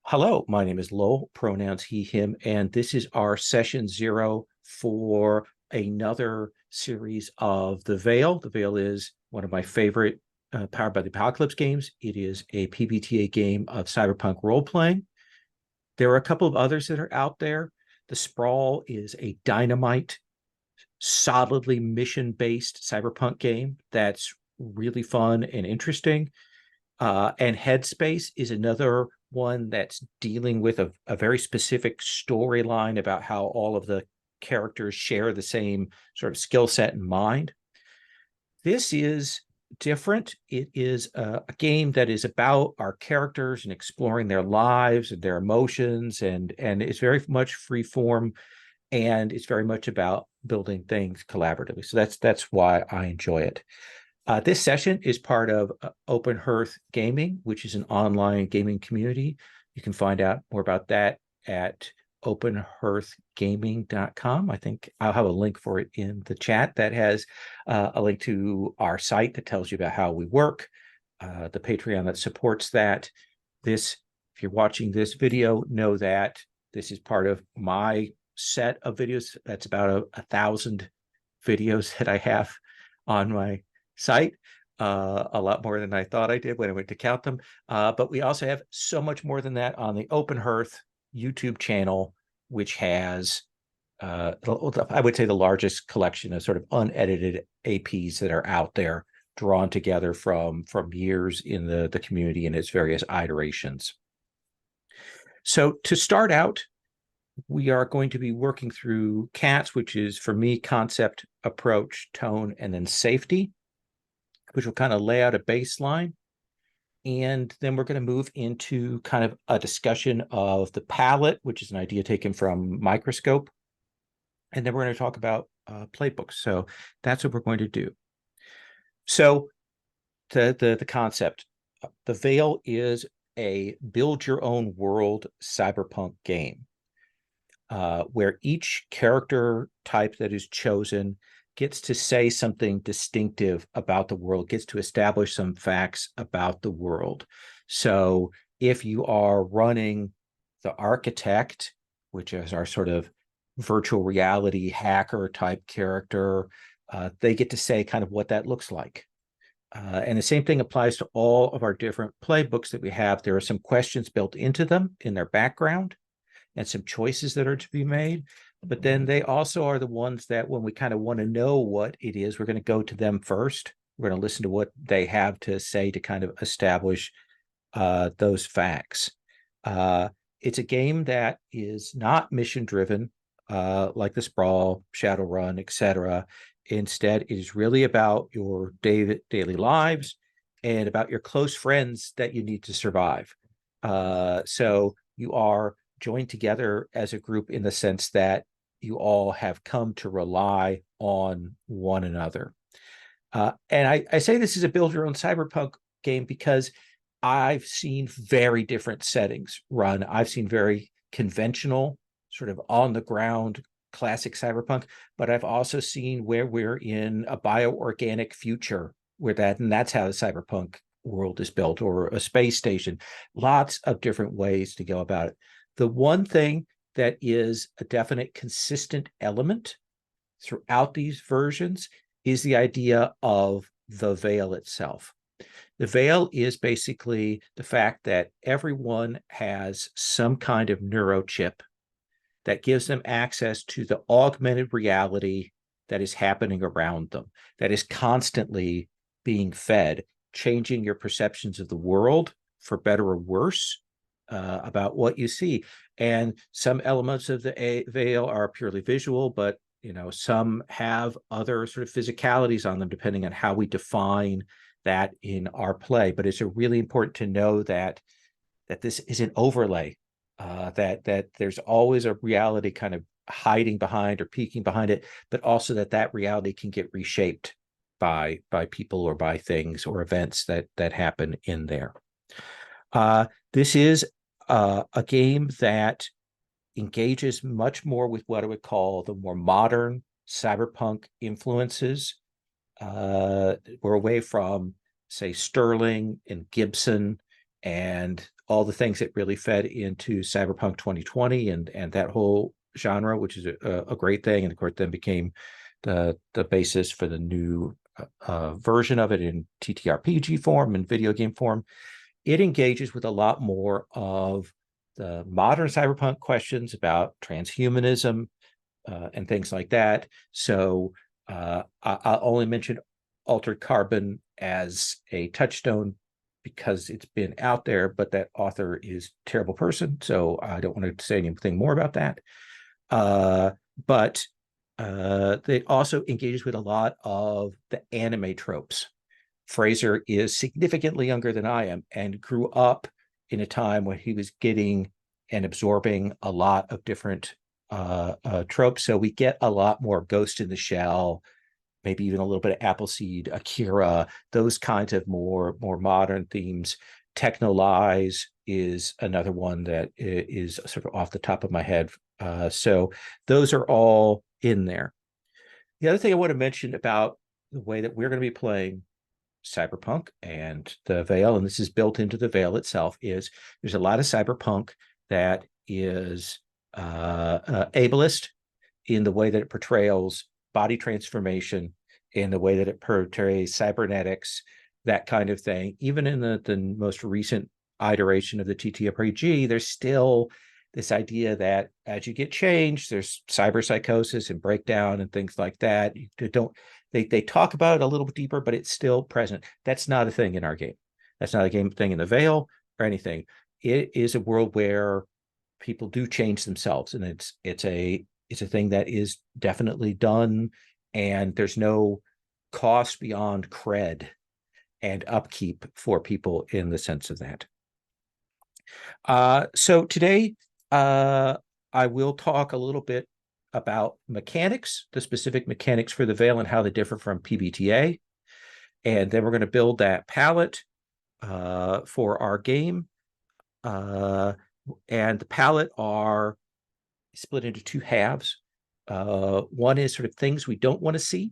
Hello, my name is Lowell, pronouns he, him, and this is our session 0 for another series of The Veil. The Veil is one of my favorite Powered by the Apocalypse games. It is a PbtA game of cyberpunk role-playing. There are a couple of others that are out there. The Sprawl is a dynamite, solidly mission-based cyberpunk game that's really fun and interesting. And Headspace is another one that's dealing with a very specific storyline about how all of the characters share the same sort of skill set and mind. This is different. It is a game that is about our characters and exploring their lives and their emotions, and it's very much free form, and it's very much about building things collaboratively. So that's why I enjoy it. This session is part of Open Hearth Gaming, which is an online gaming community. You can find out more about that at openhearthgaming.com. I think I'll have a link for it in the chat that has a link to our site that tells you about how we work, the Patreon that supports that. If you're watching this video, know that this is part of my set of videos. That's about 1,000 videos that I have on my site, a lot more than I thought I did when I went to count them. But we also have so much more than that on the Open Hearth YouTube channel, which has, I would say, the largest collection of sort of unedited APs that are out there, drawn together from years in the community and its various iterations. So to start out, we are going to be working through CATS, which is, for me, concept, approach, tone, and then safety, which will kind of lay out a baseline. And then we're going to move into kind of a discussion of the palette, which is an idea taken from Microscope. And then we're going to talk about playbooks. So that's what we're going to do. So the concept, The Veil is a build your own world cyberpunk game, where each character type that is chosen gets to say something distinctive about the world, gets to establish some facts about the world. So if you are running the architect, which is our sort of virtual reality hacker type character, they get to say kind of what that looks like. And the same thing applies to all of our different playbooks that we have. There are some questions built into them in their background and some choices that are to be made. But then they also are the ones that when we kind of want to know what it is, we're going to go to them first. We're going to listen to what they have to say to kind of establish those facts. It's a game that is not mission driven, like the Sprawl, Shadowrun, etc. Instead, it is really about your daily lives and about your close friends that you need to survive. So you are joined together as a group in the sense that you all have come to rely on one another. And I say this is a build your own cyberpunk game because I've seen very different settings run. I've seen very conventional, sort of on the ground, classic cyberpunk, but I've also seen where we're in a bioorganic future and that's how the cyberpunk world is built, or a space station. Lots of different ways to go about it. The one thing that is a definite consistent element throughout these versions is the idea of the veil itself. The veil is basically the fact that everyone has some kind of neurochip that gives them access to the augmented reality that is happening around them, that is constantly being fed, changing your perceptions of the world for better or worse, about what you see. And some elements of the veil are purely visual, but some have other sort of physicalities on them, depending on how we define that in our play. But it's really important to know that this is an overlay, that there's always a reality kind of hiding behind or peeking behind it, but also that reality can get reshaped by people or by things or events that happen in there. This is a game that engages much more with what I would call the more modern cyberpunk influences. We're away from, say, Sterling and Gibson and all the things that really fed into Cyberpunk 2020 and that whole genre, which is a great thing, and of course then became the basis for the new version of it in TTRPG form and video game form. It engages with a lot more of the modern cyberpunk questions about transhumanism and things like that. So I'll only mention Altered Carbon as a touchstone because it's been out there, but that author is a terrible person. So I don't want to say anything more about that. But it also engages with a lot of the anime tropes. Fraser is significantly younger than I am and grew up in a time when he was getting and absorbing a lot of different tropes. So we get a lot more Ghost in the Shell, maybe even a little bit of Appleseed, Akira, those kinds of more modern themes. Techno Lies is another one that is sort of off the top of my head. So those are all in there. The other thing I want to mention about the way that we're going to be playing Cyberpunk and the Veil, and this is built into the Veil itself, is there's a lot of Cyberpunk that is ableist in the way that it portrays body transformation, in the way that it portrays cybernetics, that kind of thing. Even in the most recent iteration of the TTRPG, there's still this idea that as you get changed, there's cyberpsychosis and breakdown and things like that. They talk about it a little bit deeper, but it's still present. That's not a thing in our game. That's not a game thing in the Veil or anything. It is a world where people do change themselves, and it's a thing that is definitely done, and there's no cost beyond cred and upkeep for people in the sense of that. So today, I will talk a little bit about mechanics, the specific mechanics for the Veil and how they differ from PbtA. And then we're going to build that palette for our game. And the palette are split into two halves. One is sort of things we don't want to see.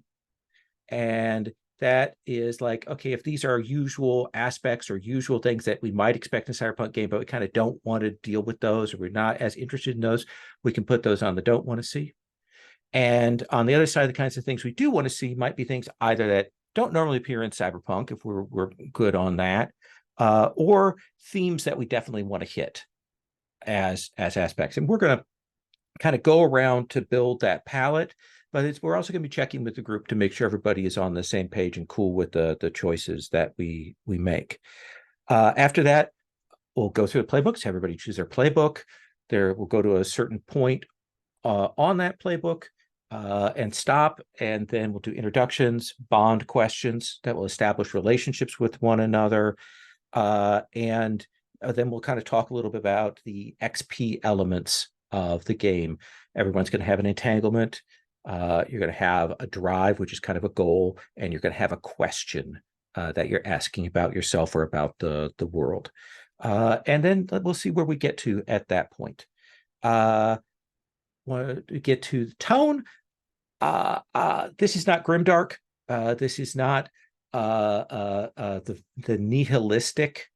And that is like, okay, if these are usual aspects or usual things that we might expect in a cyberpunk game, but we kind of don't want to deal with those, or we're not as interested in those, we can put those on the don't want to see. And on the other side, the kinds of things we do want to see might be things either that don't normally appear in cyberpunk, if we're good on that, or themes that we definitely want to hit as aspects. And we're going to kind of go around to build that palette, but we're also going to be checking with the group to make sure everybody is on the same page and cool with the choices that we make. After that, we'll go through the playbooks. Everybody choose their playbook. We'll go to a certain point on that playbook and stop, and then we'll do introductions, bond questions that will establish relationships with one another, and then we'll kind of talk a little bit about the XP elements of the game. Everyone's going to have an entanglement. You're going to have a drive, which is kind of a goal, and you're going to have a question that you're asking about yourself or about the world. And then we'll see where we get to at that point. Want to get to the tone. This is not grimdark. This is not the nihilistic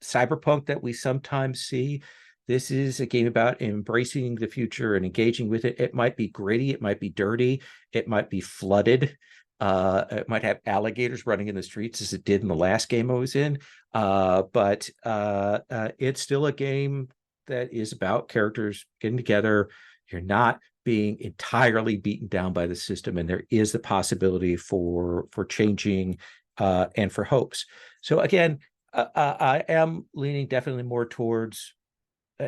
cyberpunk that we sometimes see. This is a game about embracing the future and engaging with it. It might be gritty, it might be dirty, it might be flooded, it might have alligators running in the streets as it did in the last game I was in, but it's still a game that is about characters getting together. You're not being entirely beaten down by the system, and there is the possibility for changing and for hopes. So again, I am leaning definitely more towards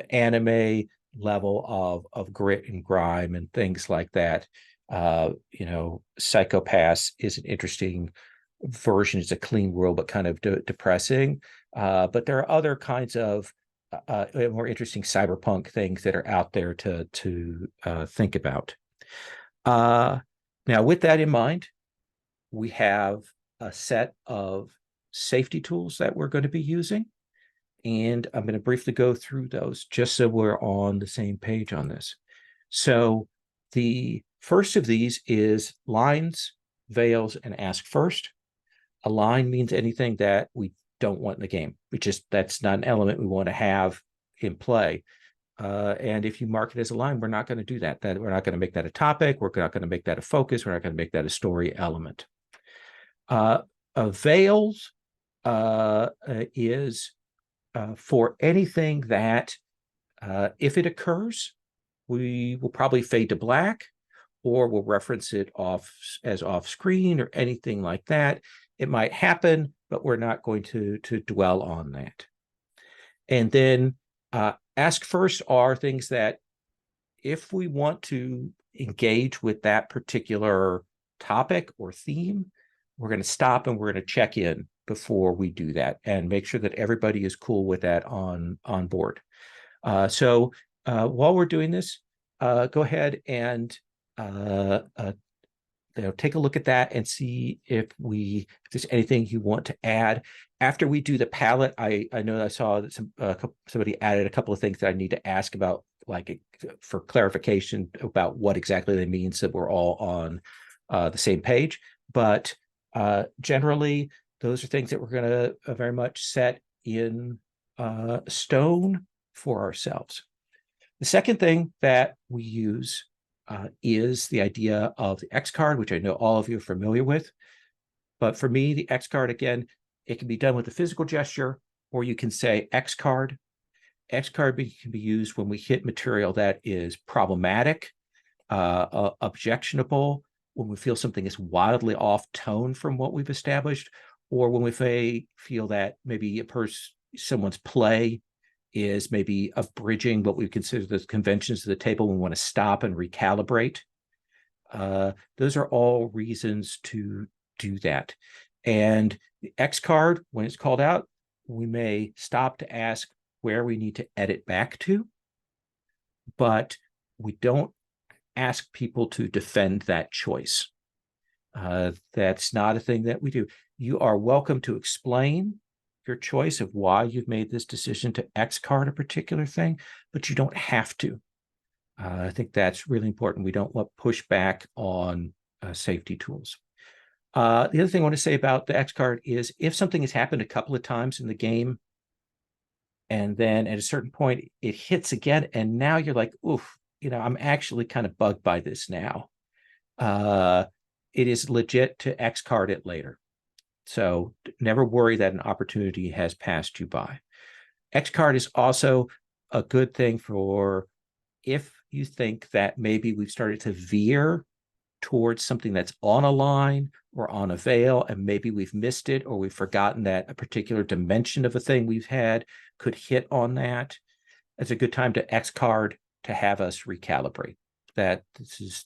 anime level of grit and grime and things like that. Psychopaths is an interesting version. It's a clean world, but kind of depressing. But there are other kinds of more interesting cyberpunk things that are out there to think about. Now, with that in mind, we have a set of safety tools that we're going to be using. And I'm going to briefly go through those just so we're on the same page on this. So the first of these is lines, veils, and ask first. A line means anything that we don't want in the game. That's not an element we want to have in play. And if you mark it as a line, we're not going to do that. We're not going to make that a topic. We're not going to make that a focus. We're not going to make that a story element. Veils is for anything that, if it occurs, we will probably fade to black, or we'll reference it off screen or anything like that. It might happen, but we're not going to dwell on that. And then ask first are things that, if we want to engage with that particular topic or theme, we're going to stop and we're going to check in before we do that and make sure that everybody is cool with that on board. So while we're doing this, go ahead and take a look at that and see if there's anything you want to add. After we do the palette, I know I saw that somebody added a couple of things that I need to ask about, like for clarification about what exactly they mean, so we're all on the same page. But generally, those are things that we're going to very much set in stone for ourselves. The second thing that we use is the idea of the X card, which I know all of you are familiar with. But for me, the X card, again, it can be done with a physical gesture, or you can say X card. X card can be used when we hit material that is problematic, objectionable, when we feel something is wildly off tone from what we've established, or when we feel that maybe someone's play is maybe abridging what we consider the conventions of the table. We want to stop and recalibrate. Those are all reasons to do that. And the X card, when it's called out, we may stop to ask where we need to edit back to, but we don't ask people to defend that choice. That's not a thing that we do. You are welcome to explain your choice of why you've made this decision to X card a particular thing, but you don't have to. I think that's really important. We don't want pushback on safety tools. The other thing I want to say about the X card is, if something has happened a couple of times in the game, and then at a certain point it hits again, and now you're like, oof, I'm actually kind of bugged by this now. It is legit to X card it later. So never worry that an opportunity has passed you by. X card is also a good thing for if you think that maybe we've started to veer towards something that's on a line or on a veil, and maybe we've missed it, or we've forgotten that a particular dimension of a thing we've had could hit on that. It's a good time to X card to have us recalibrate. That this is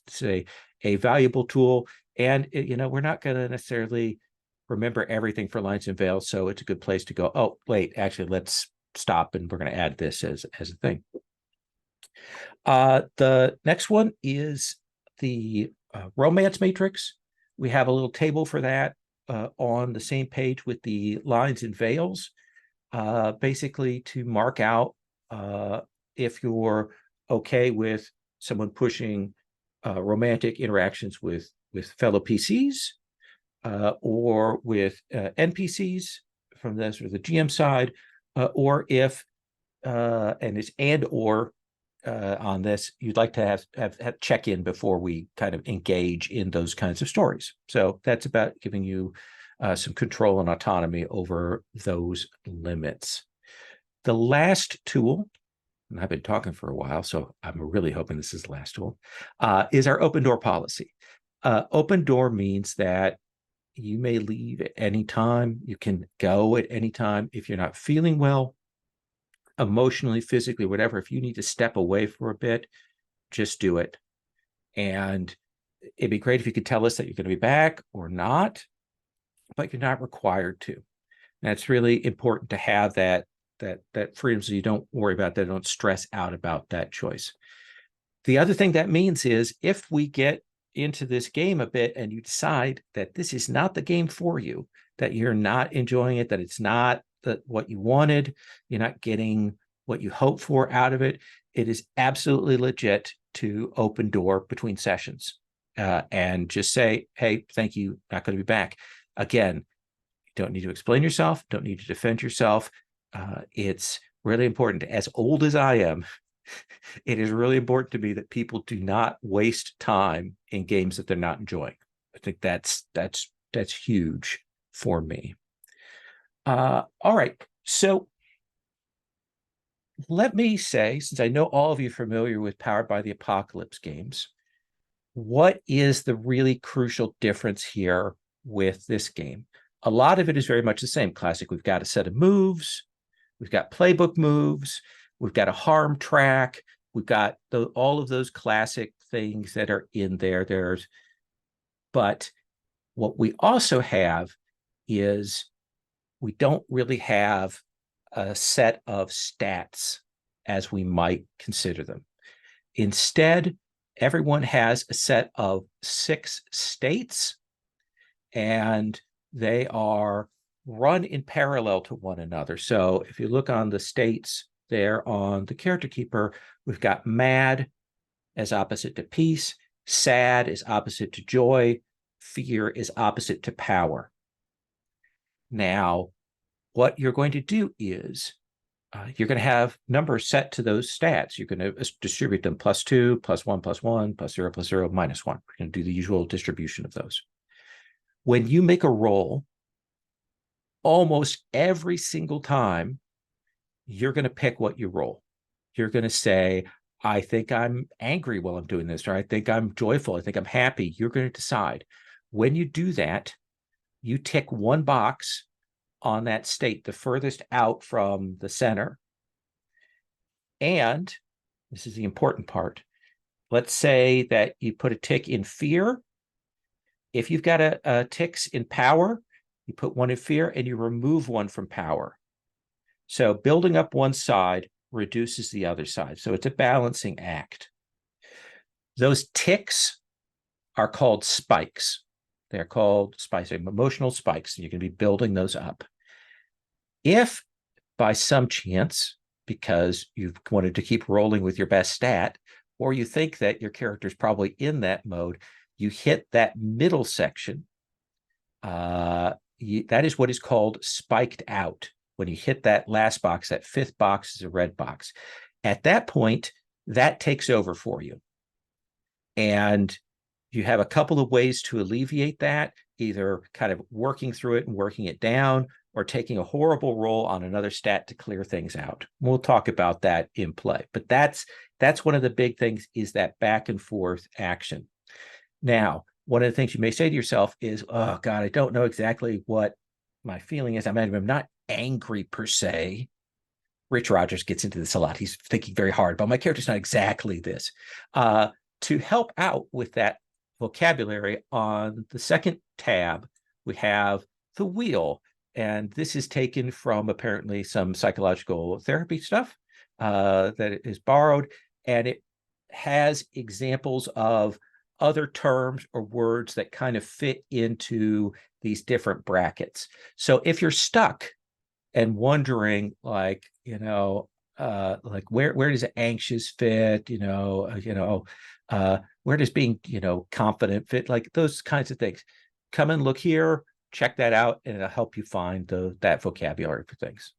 a valuable tool, and we're not going to necessarily remember everything for lines and veils, so it's a good place to go, oh wait, actually let's stop and we're going to add this as a thing. The next one is the romance matrix. We have a little table for that on the same page with the lines and veils, basically to mark out if you're okay with someone pushing romantic interactions with fellow PCs or with NPCs from the sort of the GM side, or if and it's or on this, you'd like to have check-in before we kind of engage in those kinds of stories. So that's about giving you some control and autonomy over those limits. The last tool, and I've been talking for a while, so I'm really hoping this is the last tool, is our open door policy. Open door means that you may leave at any time. You can go at any time. If you're not feeling well, emotionally, physically, whatever, if you need to step away for a bit, just do it. And it'd be great if you could tell us that you're going to be back or not, but you're not required to. And it's really important to have that freedom, so you don't worry about that, don't stress out about that choice. The other thing that means is, if we get into this game a bit and you decide that this is not the game for you, that you're not enjoying it, that it's not what you wanted, you're not getting what you hoped for out of it, it is absolutely legit to open door between sessions and just say, hey, thank you, not going to be back. Again, don't need to explain yourself, don't need to defend yourself. It's really important. As old as I am, it is really important to me that people do not waste time in games that they're not enjoying. I think that's huge for me. All right. So let me say, since I know all of you are familiar with Powered by the Apocalypse games, what is the really crucial difference here with this game? A lot of it is very much the same. Classic, we've got a set of moves, we've got playbook moves, we've got a harm track, we've got all of those classic things that are in there. But what we also have is we don't really have a set of stats as we might consider them. Instead, everyone has a set of 6 states, and they are run in parallel to one another. So if you look on the states there on the character keeper, we've got mad as opposite to peace, sad is opposite to joy, fear is opposite to power. Now, what you're going to do is you're going to have numbers set to those stats. You're going to distribute them +2, +1, +1, +0, +0, -1. We're going to do the usual distribution of those. When you make a roll, almost every single time, you're going to pick what you roll. You're going to say, I think I'm angry while I'm doing this, or I think I'm joyful, I think I'm happy. You're going to decide. When you do that, you tick one box on that state, the furthest out from the center. And this is the important part. Let's say that you put a tick in fear. If you've got a ticks in power, you put one in fear and you remove one from power. So building up one side reduces the other side. So it's a balancing act. Those ticks are called spikes. They're called spikes, emotional spikes, and you can be building those up. If by some chance, because you've wanted to keep rolling with your best stat, or you think that your character is probably in that mode, you hit that middle section. That is what is called spiked out. When you hit that last box, that 5th box is a red box. At that point, that takes over for you. And you have a couple of ways to alleviate that, either kind of working through it and working it down, or taking a horrible roll on another stat to clear things out. We'll talk about that in play. But that's one of the big things, is that back and forth action. Now, one of the things you may say to yourself is, oh, God, I don't know exactly what my feeling is. I'm not angry per se. Rich Rogers gets into this a lot. He's thinking very hard, but my character's not exactly this. To help out with that vocabulary, on the second tab, we have the wheel. And this is taken from apparently some psychological therapy stuff that is borrowed. And it has examples of other terms or words that kind of fit into these different brackets. So if you're stuck and wondering, like, like where does anxious fit, where does being, confident fit, like those kinds of things, come and look here, check that out, and it'll help you find that vocabulary for things.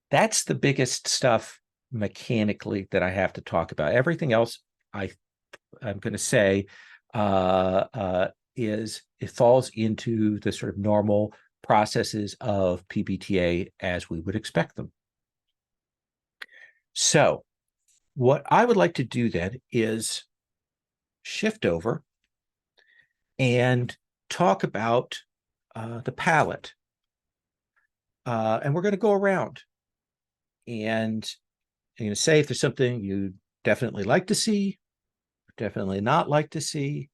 That's the biggest stuff mechanically that I have to talk about. Everything else I'm going to say is it falls into the sort of normal processes of PbtA as we would expect them. So what I would like to do then is shift over and talk about the palette. And we're going to go around and I'm going to say if there's something you definitely like to see, definitely not like to see,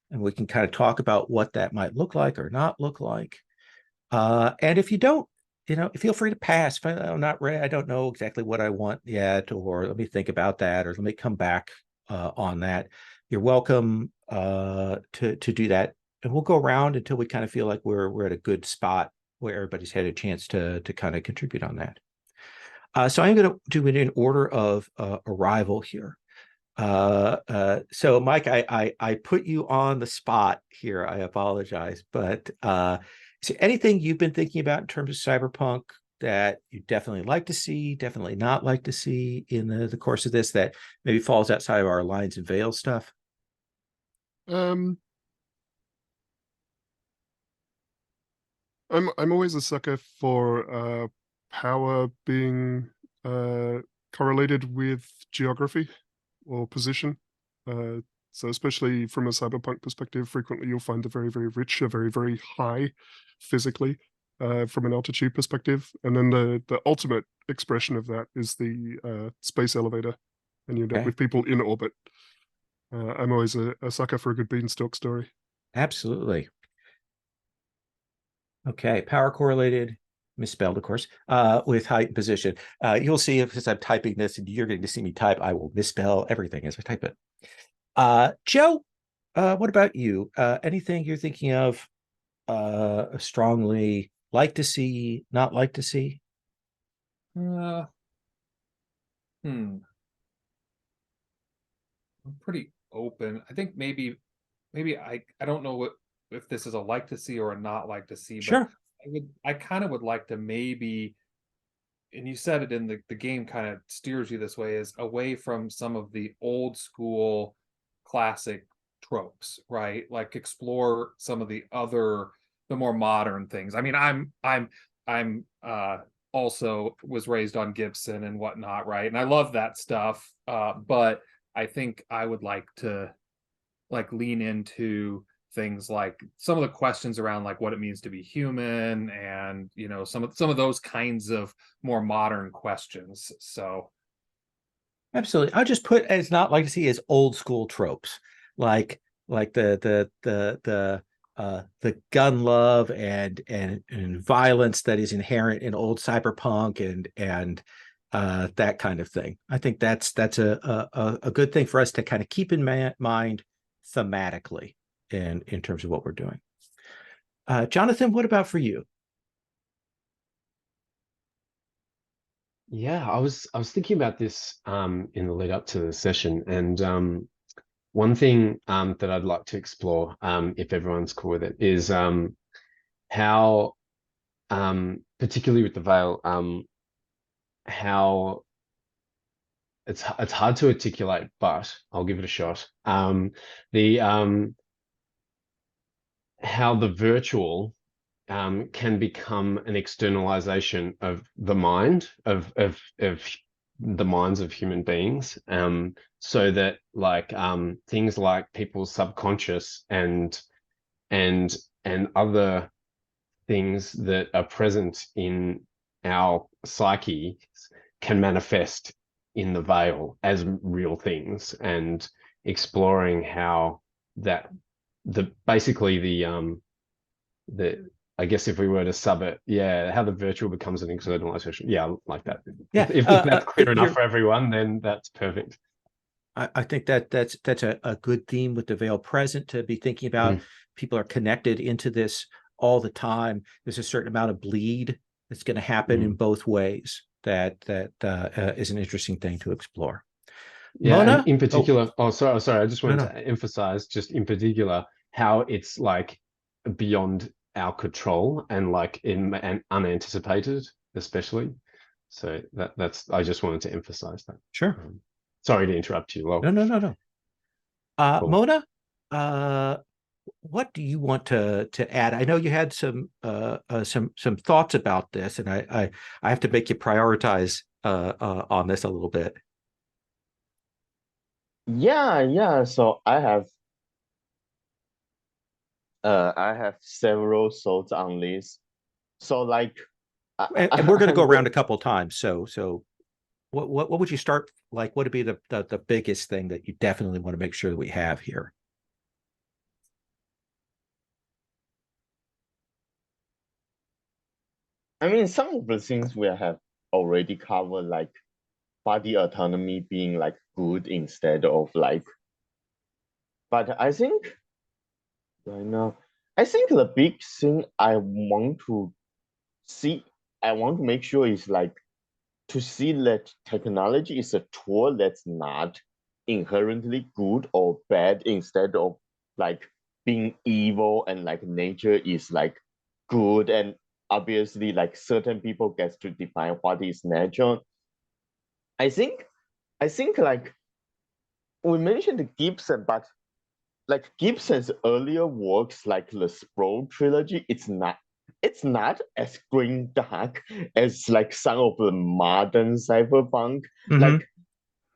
and we can kind of talk about what that might look like or not look like. And if you don't, feel free to pass. If I'm not ready, I don't know exactly what I want yet, or let me think about that, or let me come back on that. You're welcome to do that. And we'll go around until we kind of feel like we're at a good spot where everybody's had a chance to kind of contribute on that. So I'm going to do it in order of arrival here. So Mike, I put you on the spot here. I apologize, but So anything you've been thinking about in terms of cyberpunk that you definitely like to see, definitely not like to see in the course of this that maybe falls outside of our lines and veil stuff? Um, I'm always a sucker for power being correlated with geography or position. Uh, so especially from a cyberpunk perspective, frequently you'll find the very, very rich are very, very high physically from an altitude perspective. And then the ultimate expression of that is the space elevator, and you end up Okay, with people in orbit. I'm always a sucker for a good beanstalk story. absolutely. Okay, power correlated, misspelled, of course, with height and position. You'll see if as I'm typing this, and you're going to see me type, I will misspell everything as I type it. Joe, what about you? Anything you're thinking of strongly like to see, not like to see? Uh, hmm. I'm pretty open. I think maybe I don't know what if this is a like to see or a not like to see, but Sure. I kind of would like to maybe, and you said it in the game kind of steers you this way, is away from some of the old school classic tropes, right? Like explore some of the more modern things. I mean, I'm also was raised on Gibson and whatnot, right? And I love that stuff. But I think I would like to like lean into things like some of the questions around like what it means to be human, and some of those kinds of more modern questions. So Absolutely. I'll just put as not like to see as old school tropes, like the gun love and violence that is inherent in old cyberpunk and that kind of thing. I think that's a good thing for us to kind of keep in mind thematically in terms of what we're doing. Jonathan, what about for you? Yeah, I was thinking about this in the lead up to the session, and one thing that I'd like to explore, if everyone's cool with it, is how, particularly with the veil, how it's hard to articulate, but I'll give it a shot. The How the virtual can become an externalization of the mind of the minds of human beings, so that like things like people's subconscious and and other things that are present in our psyche can manifest in the veil as real things, and exploring how that the basically the I guess if we were to sub it, yeah, how the virtual becomes an externalization. Yeah, like that. Yeah, If that's clear enough you're for everyone, then that's perfect. I think that's a good theme with the veil present to be thinking about. Mm, People are connected into this all the time. There's a certain amount of bleed that's going to happen in mm. both ways. That is an interesting thing to explore. Yeah, and Mona, in oh particular, sorry, I just no wanted no, to emphasize just in particular how it's like beyond our control and like in and unanticipated, especially. So that's I just wanted to emphasize that. sure, Sorry to interrupt you, no Lol. no no no. Cool. Mona, uh, what do you want to add? I know you had some thoughts about this, and I have to make you prioritize on this a little bit. Yeah, yeah. So I have several thoughts on this. So like And we're going to I'm go go around a couple of times. So what would you start like? What would be the biggest thing that you definitely want to make sure that we have here? I mean some of the things we have already covered, like body autonomy being like good instead of like, but I think right now I think the big thing see I want to make sure is like to see that technology is a tool that's not inherently good or bad, instead of like being evil, and like nature is like good, and obviously like certain people get to define what is natural. I think like we mentioned Gibson, but like Gibson's earlier works, like the Sprawl trilogy, it's not as grim dark as like some of the modern cyberpunk. Mhm. Like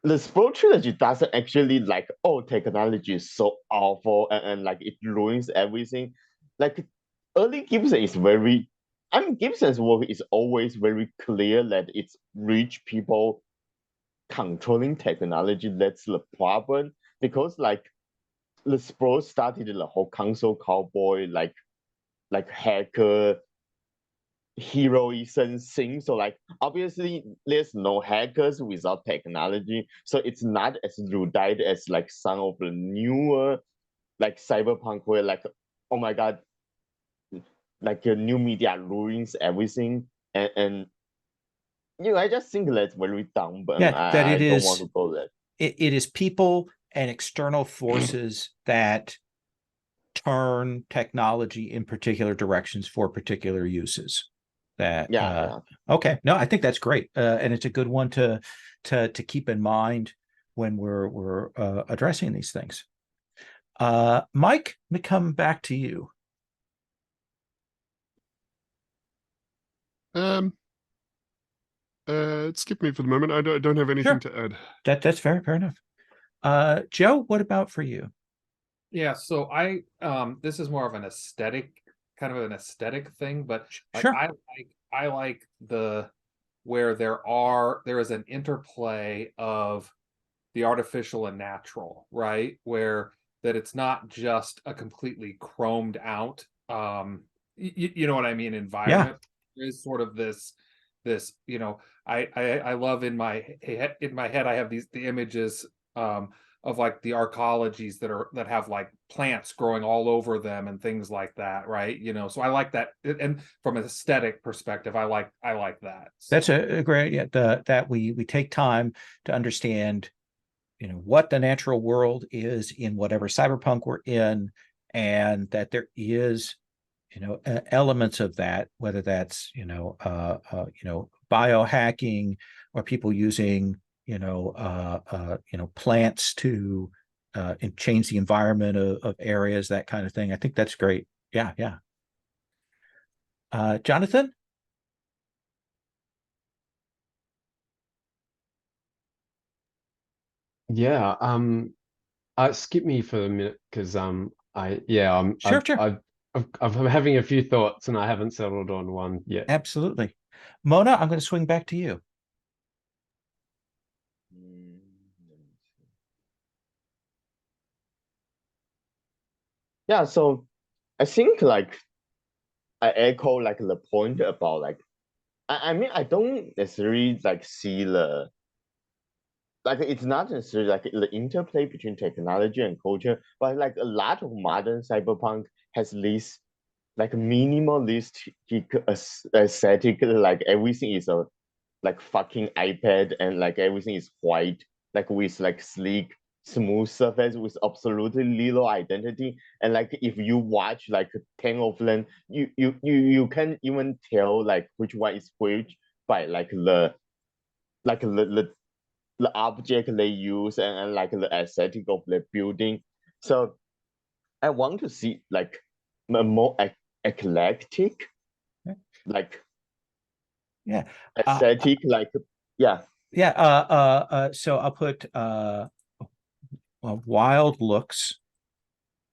the Sprawl trilogy doesn't actually like, oh, technology is so awful and like it ruins everything. Like early Gibson is very, I mean, Gibson's work is always very clear that it's rich people controlling technology that's the problem, because like the Sprawl started the whole console cowboy like hacker heroism thing. So like obviously there's no hackers without technology. So it's not as erudite as like some of the newer like cyberpunk where like, oh my god, like new media ruins everything. And I just think that's very dumb, but Yeah, that I it don't want is. to go there. It is people and external forces that turn technology in particular directions for particular uses. That Yeah. Okay, no, I think that's great, and it's a good one to keep in mind when we're addressing these things. Mike, let me come back to you. Skip me for the moment. I don't have anything Sure. to add. That's fair enough. Joe, what about for you? Yeah, so I this is more of an aesthetic, kind of an aesthetic thing, but like Sure. I like the where there is an interplay of the artificial and natural, right? Where that it's not just a completely chromed out you know what I mean, Yeah. environment. There's sort of this, I love in my head I have the images of like the arcologies that have like plants growing all over them and things like that, right? So I like that, and from an aesthetic perspective, I like that. That's a great, yeah, that we take time to understand, what the natural world is in whatever cyberpunk we're in, and that there is, elements of that, whether that's, biohacking or people using, plants to change the environment of areas, that kind of thing. I think that's great. Yeah, yeah. Jonathan? Yeah. Skip me for a minute because Sure, sure. I'm having a few thoughts and I haven't settled on one yet. Absolutely. Mona, I'm going to swing back to you. Yeah, so I think like I echo like the point about like I mean I don't necessarily like see the like it's not necessarily like the interplay between technology and culture, but like a lot of modern cyberpunk has this like minimalistic aesthetic, like everything is a like fucking iPad and like everything is white, like with like sleek, smooth surface with absolutely little identity. And like if you watch like 10 of them, you can even tell like which one is which by like the object they use and like the aesthetic of the building. So I want to see like a more eclectic, like Yeah. aesthetic, like yeah. Yeah. So I'll put wild looks,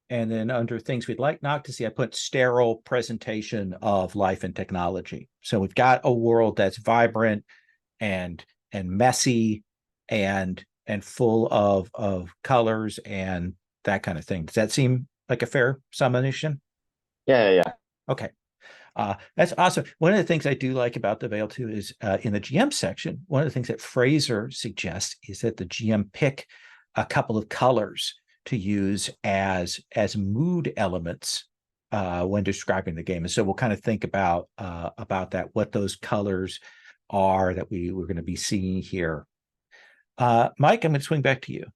and then under things we'd like not to see, I put sterile presentation of life and technology. So we've got a world that's vibrant and messy and full of colors and that kind of thing. Does that seem like a fair summation? Yeah. Okay. That's awesome. One of the things I do like about the Veil too is in the GM section, one of the things that Fraser suggests is that the GM pick a couple of colors to use as mood elements when describing the game. And so we'll kind of think about that, what those colors are that we're going to be seeing here. Mike, I'm going to swing back to you.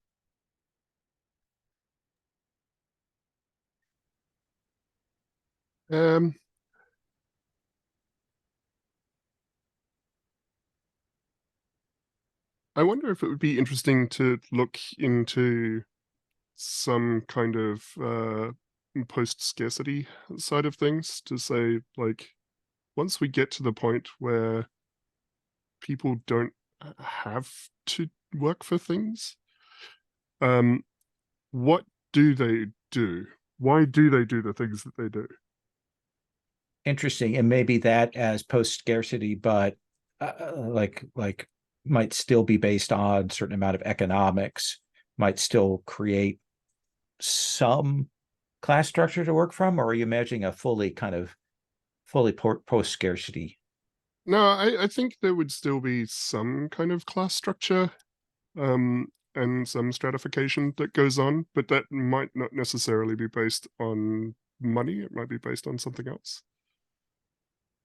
I wonder if it would be interesting to look into some kind of post-scarcity side of things, to say, like, once we get to the point where people don't have to work for things, what do they do? Why do they do the things that they do? Interesting. And maybe that as post scarcity, but like might still be based on a certain amount of economics, might still create some class structure to work from, or are you imagining a fully post scarcity? No, I think there would still be some kind of class structure, and some stratification that goes on, but that might not necessarily be based on money. It might be based on something else.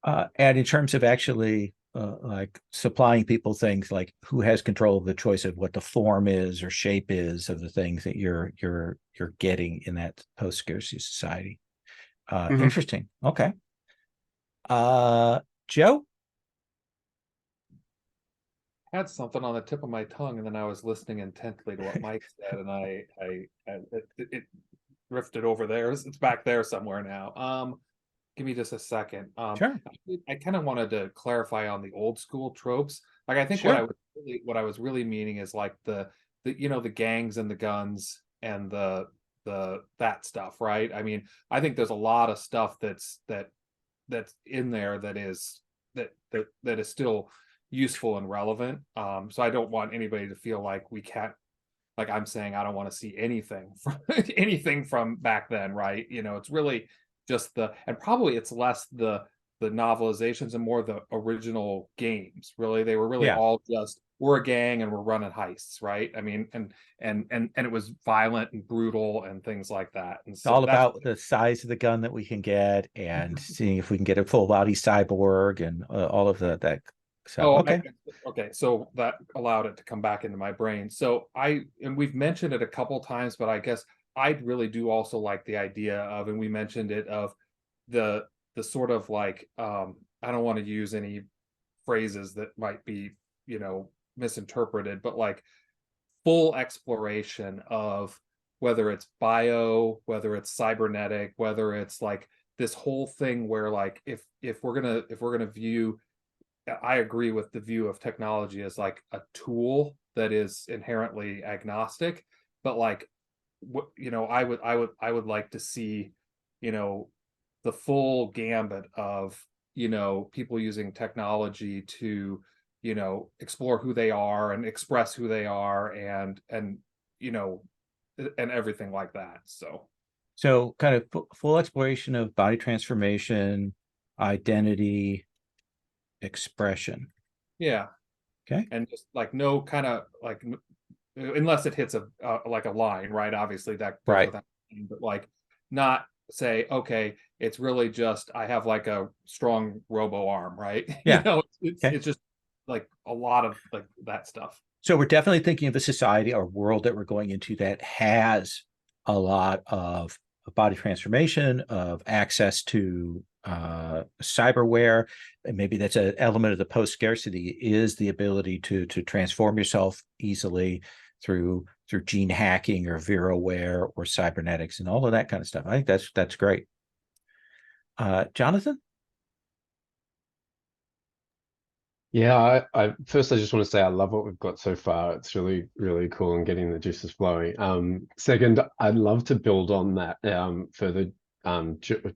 And in terms of actually like supplying people things, like who has control of the choice of what the form is or shape is of the things that you're getting in that post scarcity society. Interesting. Okay. Joe? I had something on the tip of my tongue, and then I was listening intently to what Mike said, and it drifted over there. It's back there somewhere now. Give me just a second. Sure. I kind of wanted to clarify on the old school tropes. Like, I think Sure. what I was really meaning is like the the gangs and the guns and the that stuff, right? I mean, I think there's a lot of stuff that's in there that is still useful and relevant. So I don't want anybody to feel like we can't, like I'm saying, I don't want to see anything from anything from back then, right? It's really just and probably it's less the novelizations and more the original games. Really, they were really Yeah. all just, we're a gang and we're running heists, right? I mean, and it was violent and brutal and things like that. And It's so all that's about the size of the gun that we can get and seeing if we can get a full body cyborg and all of that. So, okay. Okay. So that allowed it to come back into my brain. So and we've mentioned it a couple times, but I guess I really do also like the idea of, and we mentioned it, of the sort of like, I don't want to use any phrases that might be, misinterpreted, but like full exploration of whether it's bio, whether it's cybernetic, whether it's like this whole thing where, like, if we're gonna view, I agree with the view of technology as like a tool that is inherently agnostic, but like, I would like to see, the full gambit of, people using technology to, explore who they are and express who they are, and and everything like that. So kind of full exploration of body transformation, identity, expression. Yeah. Okay. And just like no kind of like, unless it hits a like a line, right? Obviously that goes Right. without saying, but like, not say, okay, it's really just, I have like a strong robo arm, right? Yeah. It's just like a lot of like that stuff. So we're definitely thinking of a society or world that we're going into that has a lot of body transformation, of access to cyberware, and maybe that's an element of the post scarcity, is the ability to transform yourself easily through gene hacking or viroware or cybernetics and all of that kind of stuff. I think that's great. Jonathan? Yeah, I first I just want to say I love what we've got so far. It's really, really cool and getting the juices flowing. Second, I'd love to build on that further,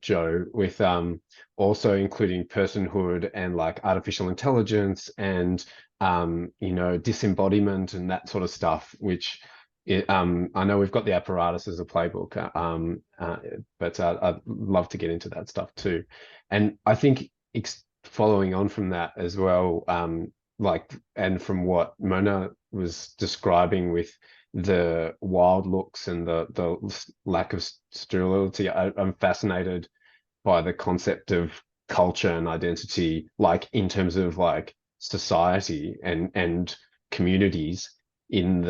Joe, with also including personhood and like artificial intelligence and disembodiment and that sort of stuff, which I know we've got the apparatus as a playbook, but I'd love to get into that stuff too. And I think following on from that as well, and from what Mona was describing with the wild looks and the lack of sterility, I'm fascinated by the concept of culture and identity, like in terms of like society and communities in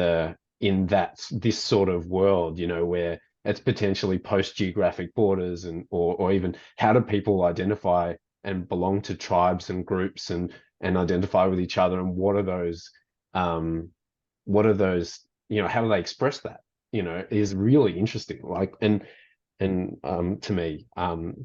this sort of world, where it's potentially post geographic borders, and or even how do people identify and belong to tribes and groups and identify with each other, and what are those what are those, how do they express that, is really interesting. Like, and to me,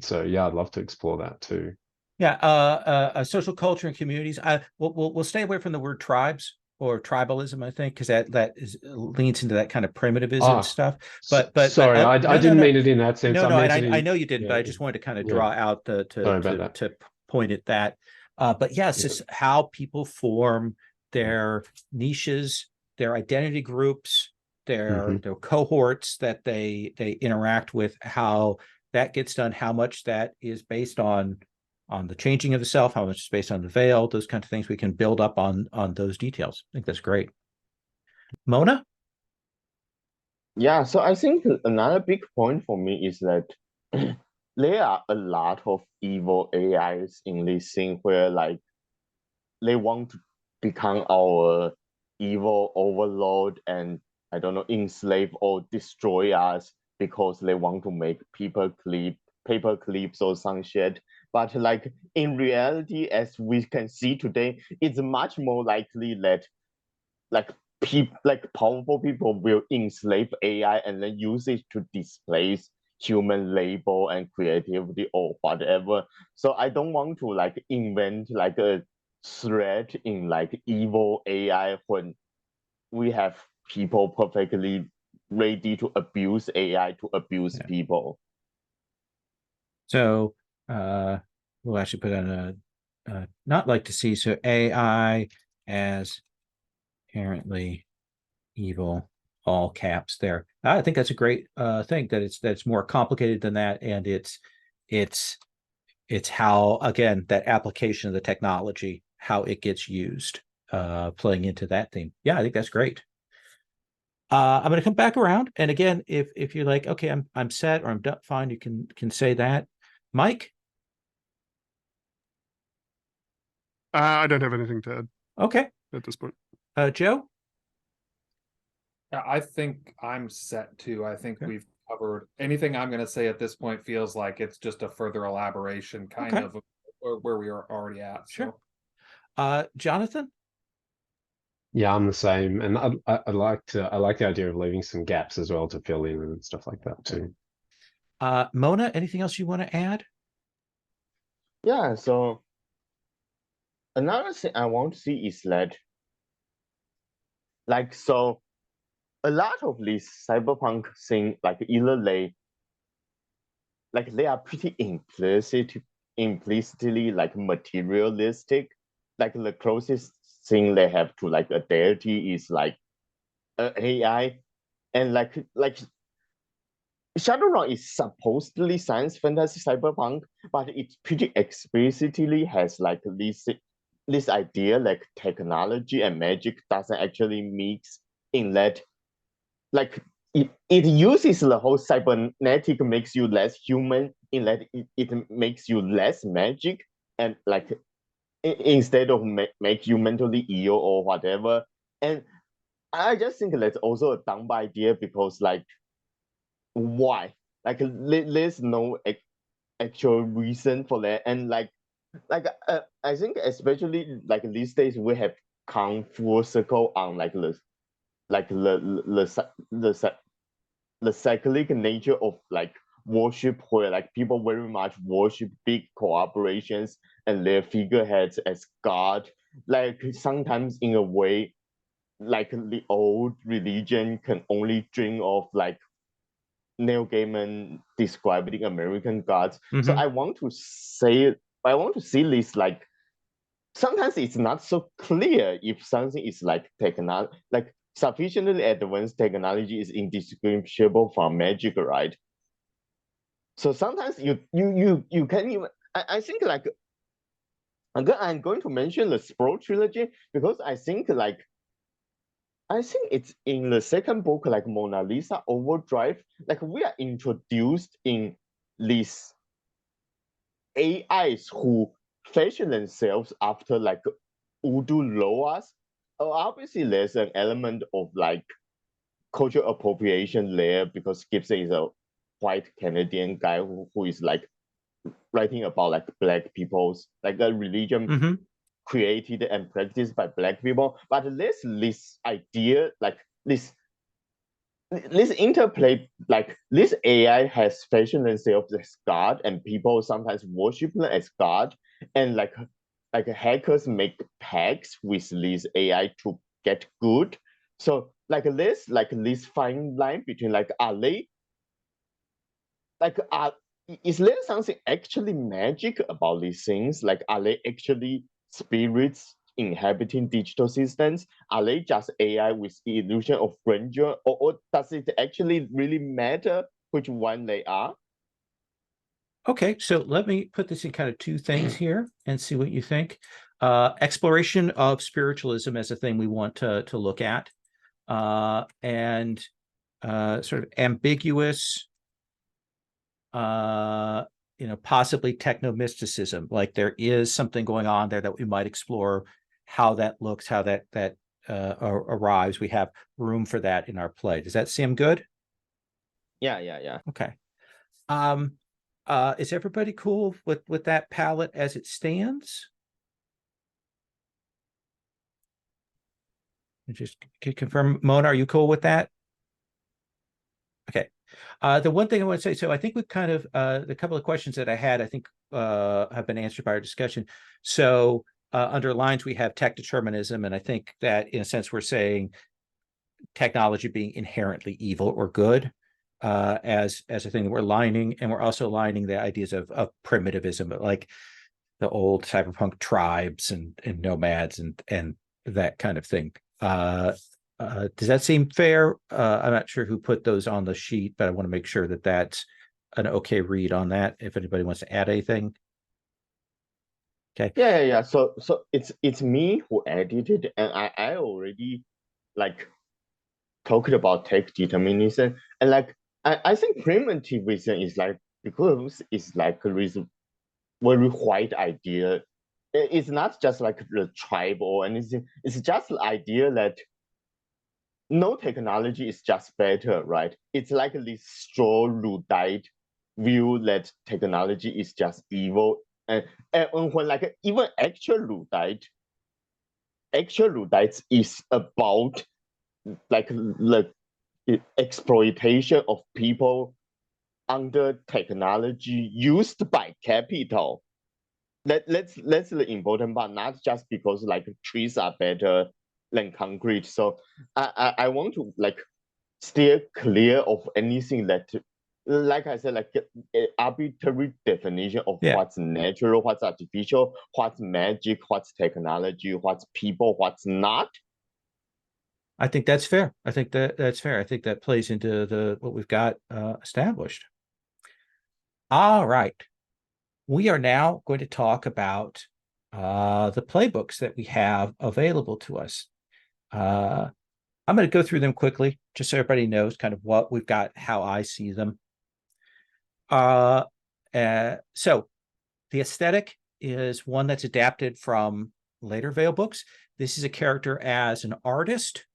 so yeah, I'd love to explore that too. Yeah, social culture and communities. We'll stay away from the word tribes or tribalism, I think, because that leans into that kind of primitivism stuff. But sorry, I didn't mean it in that sense. No, meant I know you didn't, but I just wanted to kind of draw out to point at that. But yes, it's how people form their niches, their identity groups, their cohorts that they interact with, how that gets done, how much that is based on the changing of the self, how much is based on the veil, those kinds of things. We can build up on those details. I think that's great. Mona? Yeah, so I think another big point for me is that there are a lot of evil AIs in this thing where like they want to become our evil overlord and I don't know, enslave or destroy us because they want to make paper clips or some shit. But like in reality, as we can see today, it's much more likely that like powerful people will enslave AI and then use it to displace human labor and creativity or whatever. So I don't want to like invent like a threat in like evil AI when we have people perfectly ready to abuse AI to abuse people. So we'll actually put on a not like to see, so AI as inherently evil, all caps there. I think that's a great thing, that's more complicated than that, and it's how, again, that application of the technology, how it gets used, playing into that theme. Yeah, I think that's great. I'm going to come back around, and again, if you're like, okay, I'm set or I'm done, fine, you can say that. Mike? I don't have anything to add. Okay. At this point. Joe? I think I'm set too. I think we've covered anything I'm going to say at this point. Feels like it's just a further elaboration kind of where we are already at. Sure. So. Jonathan? Yeah, I'm the same, and I like the idea of leaving some gaps as well to fill in and stuff like that too. Mona, anything else you want to add? Yeah, so another thing I want to see is that like so a lot of these cyberpunk thing like either they are pretty implicitly like materialistic. Like the closest thing they have to like a deity is like AI, and like Shadowrun is supposedly science fantasy cyberpunk, but it pretty explicitly has like this idea like technology and magic doesn't actually mix, in that like it uses the whole cybernetic makes you less human, in that it makes you less magic, and like instead of make you mentally ill or whatever. And I just think that's also a dumb idea, because like why? Like there's no actual reason for that. And I think especially like these days we have come full circle on like the cyclic nature of like worship, where like people very much worship big corporations and their figureheads as god. Like sometimes in a way like the old religion can only dream of like Neil Gaiman describing American gods. So I want to see this like sometimes it's not so clear if something is like technology, like sufficiently advanced technology is indistinguishable from magic, right? So sometimes you can even I think like again I'm going to mention the Spro trilogy, because I think it's in the second book, like Mona Lisa Overdrive, like we are introduced in these AIs who fashion themselves after like Udu Loas. Obviously, there's an element of like cultural appropriation there, because Gibson is a white Canadian guy who is like writing about like black people's like a religion created and practiced by Black people. But this idea, like this interplay, like this AI has fashioned themselves as God, and people sometimes worship them as God, and like hackers make pacts with this AI to get good. So like this fine line between like are they like is there something actually magic about these things? Like are they actually spirits inhabiting digital systems? Are they just AI with the illusion of grandeur, or does it actually really matter which one they are? Okay, so let me put this in kind of two things here and see what you think. Exploration of spiritualism as a thing we want to look at, and sort of ambiguous, possibly techno-mysticism. Like there is something going on there that we might explore how that looks, how that arrives. We have room for that in our play. Does that seem good? Yeah. Okay. Is everybody cool with that palette as it stands? Just confirm, Mona, are you cool with that? Okay. The one thing I want to say, so I think we've kind of the couple of questions that I had, I think have been answered by our discussion. So under lines, we have tech determinism, and I think that in a sense we're saying technology being inherently evil or good. As a thing that we're lining, and we're also lining the ideas of primitivism, like the old cyberpunk tribes and nomads and that kind of thing. Does that seem fair? I'm not sure who put those on the sheet, but I want to make sure that that's an okay read on that. If anybody wants to add anything. Okay. Yeah. So it's me who edited, and I already like talked about tech determinism, and like I think primitivism is like, because it's like a very white idea. It's not just like the tribe or anything. It's just the idea that no technology is just better, right? It's like this straw Luddite view that technology is just evil. And when like even actual Luddites is about like the exploitation of people under technology used by capital. That's the important part, not just because like trees are better than concrete. So I want to like steer clear of anything that, like I said, like arbitrary definition of what's natural, what's artificial, what's magic, what's technology, what's people, what's not. I think that's fair. I think that's fair. I think that plays into what we've got established. All right. We are now going to talk about the playbooks that we have available to us. I'm going to go through them quickly, just so everybody knows kind of what we've got, how I see them. So the aesthetic is one that's adapted from later Vale books. This is a character as an artist,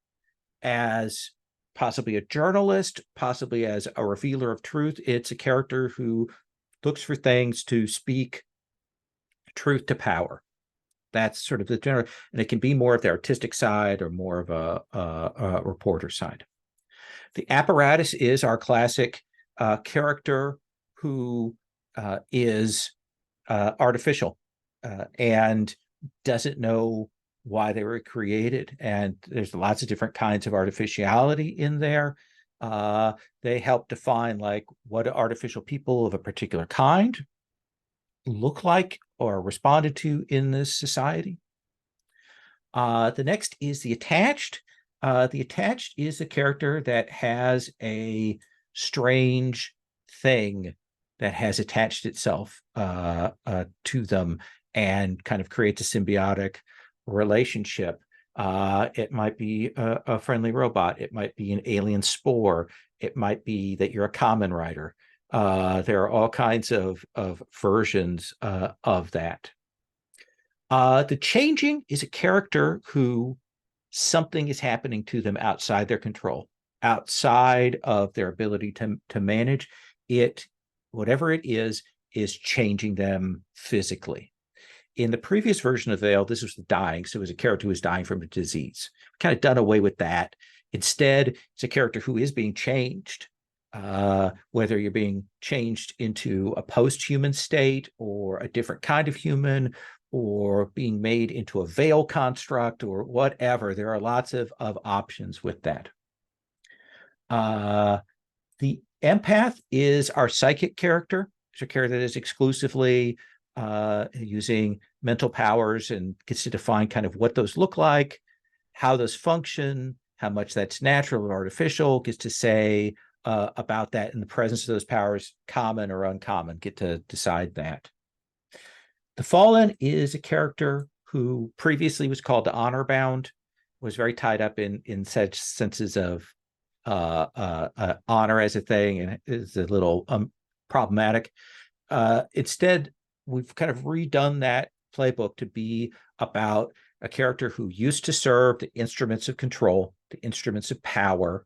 as possibly a journalist, possibly as a revealer of truth. It's a character who looks for things to speak truth to power. That's sort of the general, and it can be more of the artistic side or more of a reporter side. The apparatus is our classic character who is artificial and doesn't know why they were created. And there's lots of different kinds of artificiality in there. They help define like what artificial people of a particular kind look like or responded to in this society. The next is the attached. The attached is a character that has a strange thing that has attached itself to them and kind of creates a symbiotic relationship. It might be a friendly robot. It might be an alien spore. It might be that you're a common writer. There are all kinds of versions of that. The changing is a character who something is happening to them outside their control, outside of their ability to manage it. Whatever it is changing them physically. In the previous version of Veil, this was the dying, so it was a character who was dying from a disease. Kind of done away with that. Instead, it's a character who is being changed, whether you're being changed into a post-human state or a different kind of human, or being made into a veil construct or whatever. There are lots of options with that. The empath is our psychic character. It's a character that is exclusively using mental powers and gets to define kind of what those look like, how those function, how much that's natural or artificial, gets to say about that in the presence of those powers, common or uncommon, get to decide that. The Fallen is a character who previously was called the Honor Bound, was very tied up in such senses of honor as a thing, and is a little problematic. Instead, we've kind of redone that playbook to be about a character who used to serve the instruments of control, the instruments of power,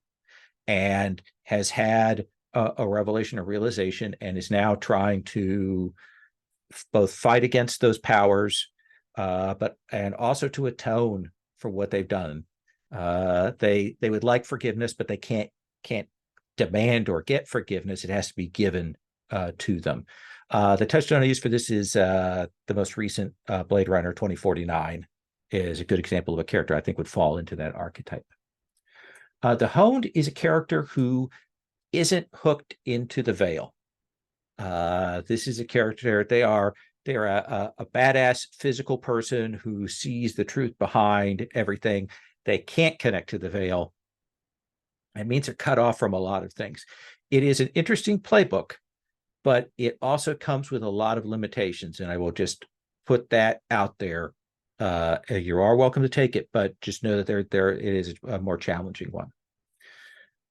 and has had a revelation, a realization, and is now trying to both fight against those powers, and also to atone for what they've done. They would like forgiveness, but they can't demand or get forgiveness. It has to be given to them. The touchstone I use for this is the most recent Blade Runner 2049 is a good example of a character I think would fall into that archetype. The Honed is a character who isn't hooked into the veil. This is a character, they're a badass physical person who sees the truth behind everything. They can't connect to the veil. It means they're cut off from a lot of things. It is an interesting playbook, but it also comes with a lot of limitations, and I will just put that out there. You are welcome to take it, but just know that it is a more challenging one.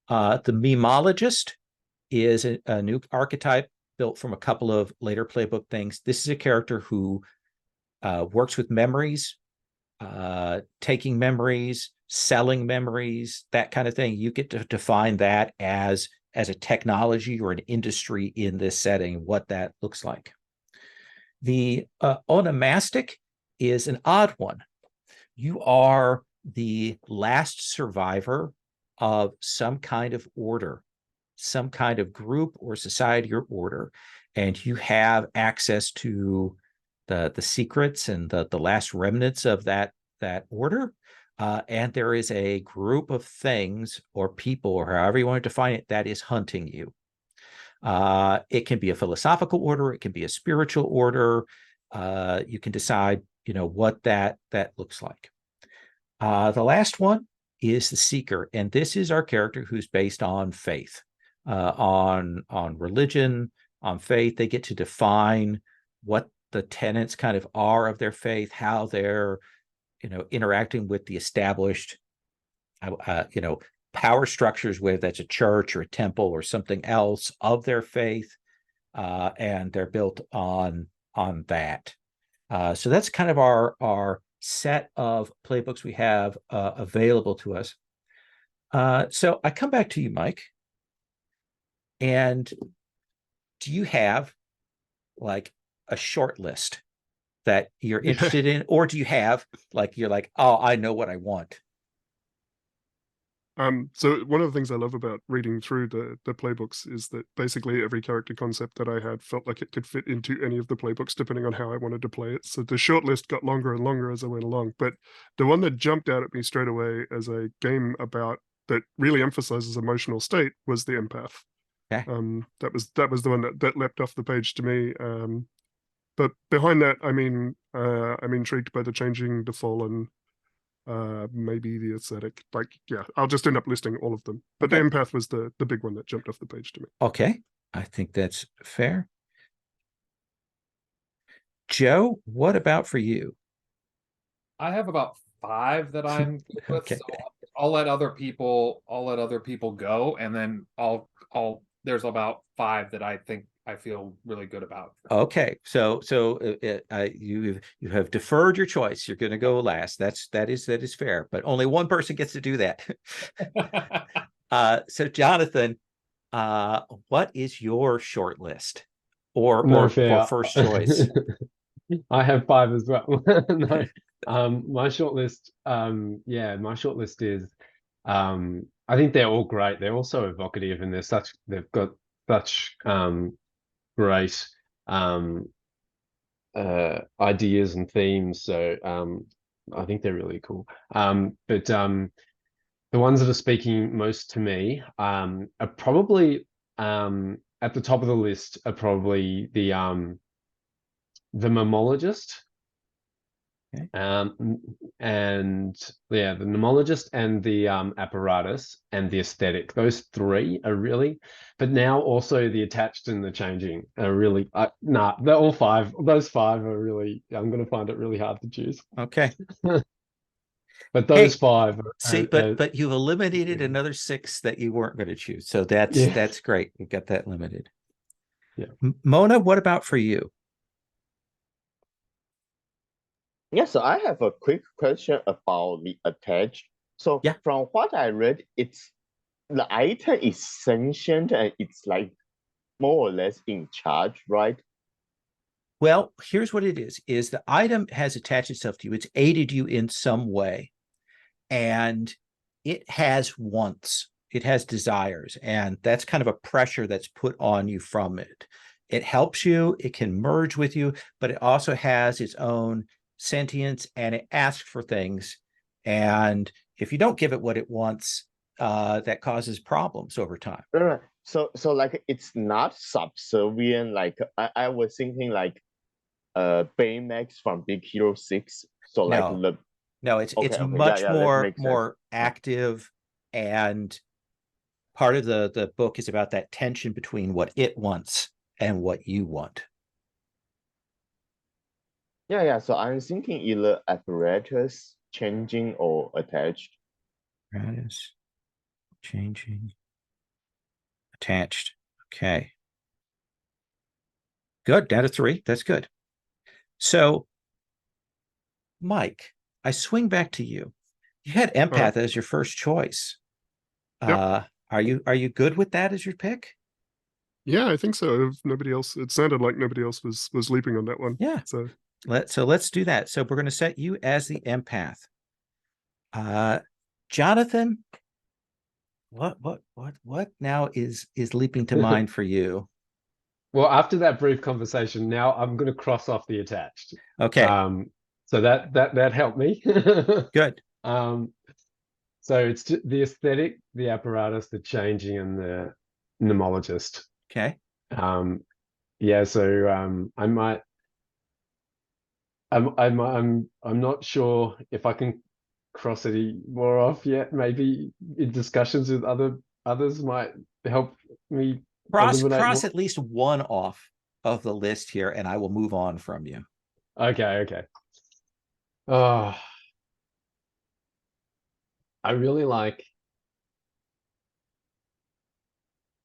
The Memologist is a new archetype built from a couple of later playbook things. This is a character who works with memories, taking memories, selling memories, that kind of thing. You get to define that as a technology or an industry in this setting, what that looks like. The Onomastic is an odd one. You are the last survivor of some kind of order, some kind of group or society or order, and you have access to the secrets and the last remnants of that order. And there is a group of things or people, or however you want to define it, that is hunting you. It can be a philosophical order, it can be a spiritual order. You can decide, what that looks like. The last one is the Seeker, and this is our character who's based on faith, on religion, on faith. They get to define what the tenets kind of are of their faith, how they're interacting with the established power structures, whether that's a church or a temple or something else of their faith, and they're built on that. So that's kind of our set of playbooks we have available to us. So I come back to you, Mike, and do you have like a short list that you're interested in, or do you have you're like, oh, I know what I want? So one of the things I love about reading through the playbooks is that basically every character concept that I had felt like it could fit into any of the playbooks depending on how I wanted to play it. So the short list got longer and longer as I went along. But the one that jumped out at me straight away as a game about that really emphasizes emotional state was the Empath. Okay. That was the one that leapt off the page to me. But behind that, I'm intrigued by the Changing, the Fallen, maybe the Ascetic. I'll just end up listing all of them. But Okay. the Empath was the big one that jumped off the page to me. Okay, I think that's fair. Joe, what about for you? I have about 5 that I'm with. Okay. So I'll let other people go, and then there's about 5 that I think I feel really good about. Okay, so you have deferred your choice. You're going to go last. That is fair, but only one person gets to do that. So Jonathan, what is your short list or first choice? I have 5 as well. No, my shortlist, my shortlist is, I think they're all great. They're all so evocative, and they've got such great ideas and themes. So I think they're really cool. But the ones that are speaking most to me are probably at the top of the list are probably the Memologist. Okay. And yeah, the Nomologist and the Apparatus and the Aesthetic. Those 3 are really, but now also the Attached and the Changing are really, they're all 5. Those 5 are really, I'm going to find it really hard to choose. Okay. But those 5 see, but you've eliminated another 6 that you weren't going to choose. So that's great. You've got that limited. Yeah. Mona, what about for you? Yeah, so I have a quick question about the attached. So Yeah. from what I read, it's the item is sentient and it's like more or less in charge, right? Well, here's what it is the item has attached itself to you. It's aided you in some way. And it has wants, it has desires, and that's kind of a pressure that's put on you from it. It helps you, it can merge with you, but it also has its own sentience, and it asks for things. And if you don't give it what it wants, that causes problems over time. Right. So like it's not subservient. Like I was thinking like Baymax from Big Hero 6. So like No, it's okay, much yeah, more active, and part of the book is about that tension between what it wants and what you want. Yeah. So I'm thinking either Apparatus, Changing, or Attached. Apparatus, Changing, Attached. Okay. Good. Down to 3. That's good. So, Mike, I swing back to you. You had Empath as your first choice. Yep. Are you good with that as your pick? Yeah, I think so. If nobody else, it sounded like nobody else was leaping on that one. Yeah. So let's do that. So we're going to set you as the Empath. Jonathan, what now is leaping to mind for you? Well, after that brief conversation, now I'm going to cross off the Attached. Okay. So that helped me. Good. So it's the Aesthetic, the Apparatus, the Changing, and the Nomologist. Okay. Yeah. So I might. I'm not sure if I can cross any more off yet. Maybe in discussions with others might help me cross more. At least one off of the list here, and I will move on from you. Okay. Oh, I really like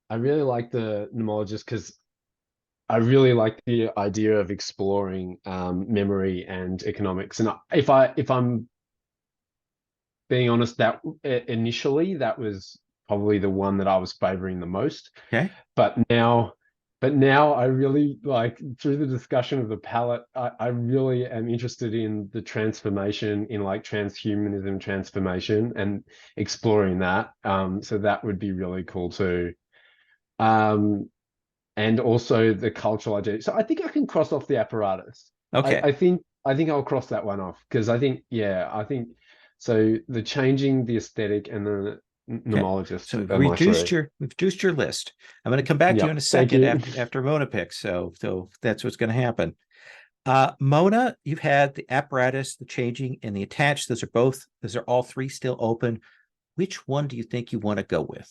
the Nomologist because I really like the idea of exploring memory and economics. And if I'm being honest, that initially that was probably the one that I was favoring the most. Okay. But now I really like, through the discussion of the palette, I really am interested in the transformation, in like transhumanism transformation, and exploring that. So that would be really cool too. And also the cultural identity. So I think I can cross off the Apparatus. Okay. I think I'll cross that one off because I think so. The Changing, the Aesthetic, and the Nomologist. So we've reduced your list. I'm going to come back to you in a second after Mona picks. So that's what's going to happen. Mona, you've had the Apparatus, the Changing, and the Attached. Those are all 3 still open. Which one do you think you want to go with?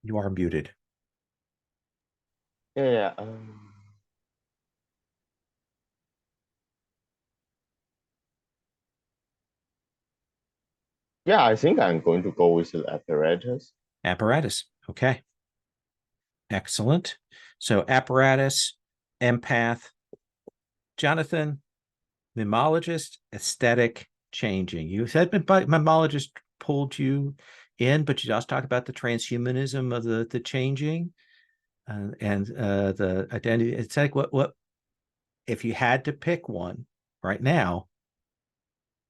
You are muted. Yeah. Yeah, I think I'm going to go with the Apparatus. Apparatus. Okay. Excellent. So Apparatus, Empath, Jonathan, Memologist, Aesthetic, Changing. You said Memologist pulled you in, but you also talk about the transhumanism of the changing and the identity. It's like what if you had to pick one right now,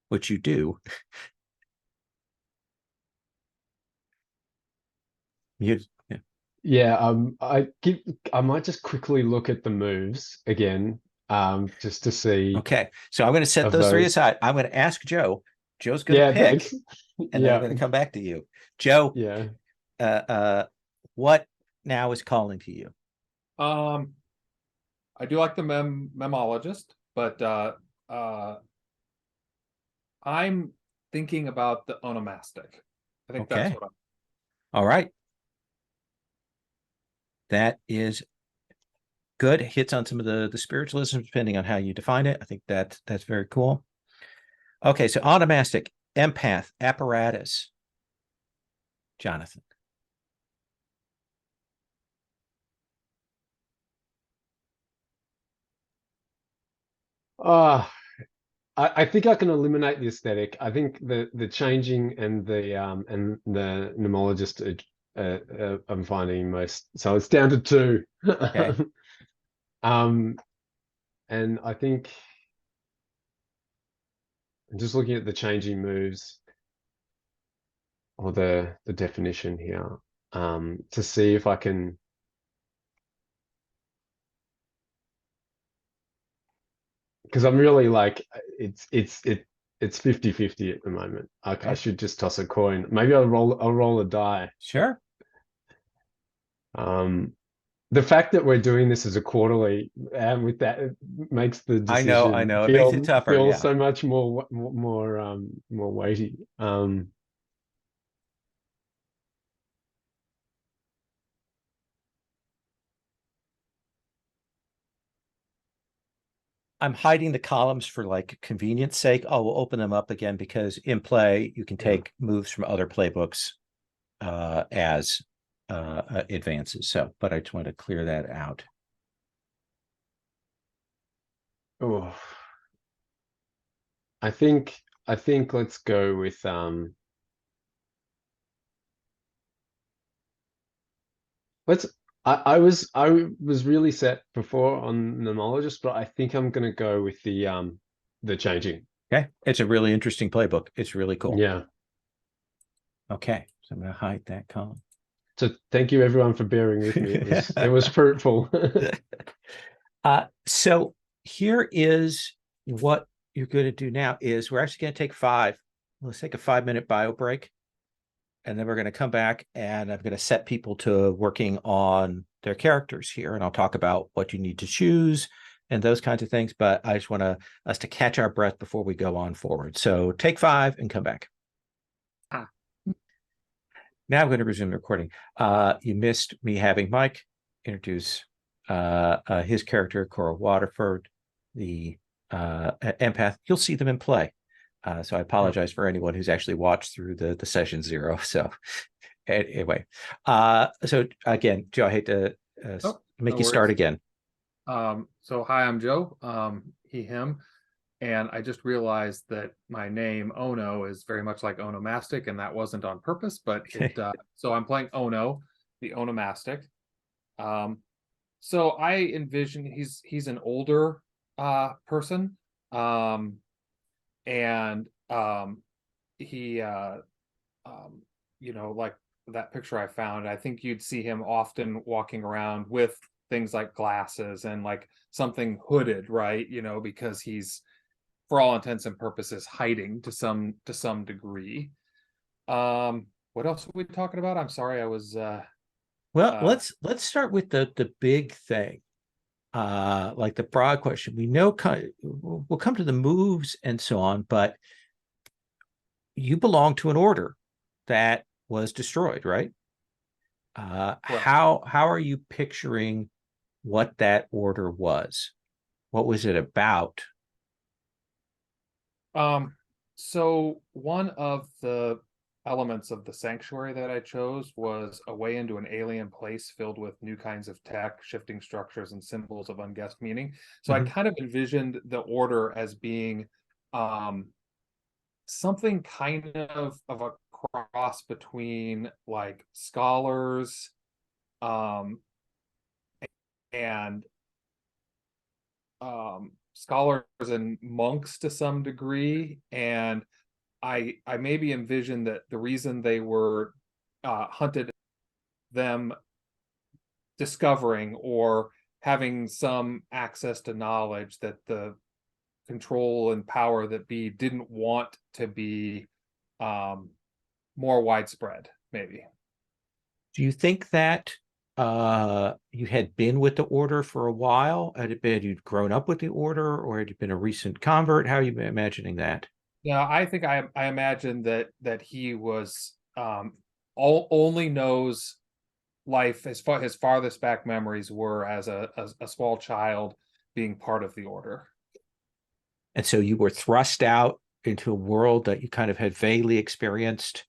which you do, you Yeah, I might just quickly look at the moves again, just to see okay. So I'm going to set of those three those. aside. I'm going to ask Joe. Joe's going to Yeah, pick, thanks. and then I'm Yeah, going to come back to you. Joe, yeah. what now is calling to you? I do like the memologist, but I'm thinking about the onomastic. I think that's Okay. what I'm. All right. That is good. Hits on some of the spiritualism, depending on how you define it. I think that's very cool. Okay, so onomastic, empath, apparatus. Jonathan. Ah, I think I can eliminate the aesthetic. I think the changing and the nomologist I'm finding most. So it's down to two. Okay. And I think I'm just looking at the changing moves or the definition here, to see if I can. Because I'm really like it's 50-50 at the moment. I Okay. should just toss a coin. Maybe I'll roll a die. Sure. The fact that we're doing this as a quarterly, and with that, it makes the I decision know. It makes it tougher. feel Yeah. so much more weighty. I'm hiding the columns for like convenience sake. Oh, we'll open them up again because in play you can take moves from other playbooks as advances. So, but I just want to clear that out. Oh, I think let's go with let's. I was really set before on nomologist, but I think I'm gonna go with the changing. Okay, it's a really interesting playbook. It's really cool. Yeah. Okay, so I'm going to hide that column. So thank you everyone for bearing with me. It was fruitful. So here is what you're going to do now is we're actually going to take 5. Let's take a 5-minute bio break. And then we're going to come back and I'm going to set people to working on their characters here. And I'll talk about what you need to choose and those kinds of things. But I just want us to catch our breath before we go on forward. So take 5 and come back. Now I'm going to resume the recording. You missed me having Mike introduce his character, Cora Waterford, the empath. You'll see them in play. So I apologize for anyone who's actually watched through the session 0. So anyway, so again, Joe, I hate to make you start again. So hi, I'm Joe, he, him. And I just realized that my name Ono is very much like onomastic, and that wasn't on purpose, but it so I'm playing Ono, the onomastic. So I envision he's an older person. And he like that picture I found, I think you'd see him often walking around with things like glasses and like something hooded, right? Because he's, for all intents and purposes, hiding to some degree. What else are we talking about? I'm sorry, I was well, let's start with the big thing. Like the broad question. We know we'll come to the moves and so on, but you belong to an order that was destroyed, right? How are you picturing what that order was? What was it about? So one of the elements of the sanctuary that I chose was a way into an alien place filled with new kinds of tech, shifting structures, and symbols of unguessed meaning. So I kind of envisioned the order as being something kind of a cross between like scholars and scholars and monks to some degree, and I maybe envision that the reason they were hunted, them discovering or having some access to knowledge that the control and power that be didn't want to be more widespread, maybe. Do you think that you had been with the order for a while? Had it been you'd grown up with the order, or had you been a recent convert? How are you imagining that? Yeah, I think I imagine that he was only knows life as far his farthest back memories were as a small child being part of the order. And so you were thrust out into a world that you kind of had vaguely experienced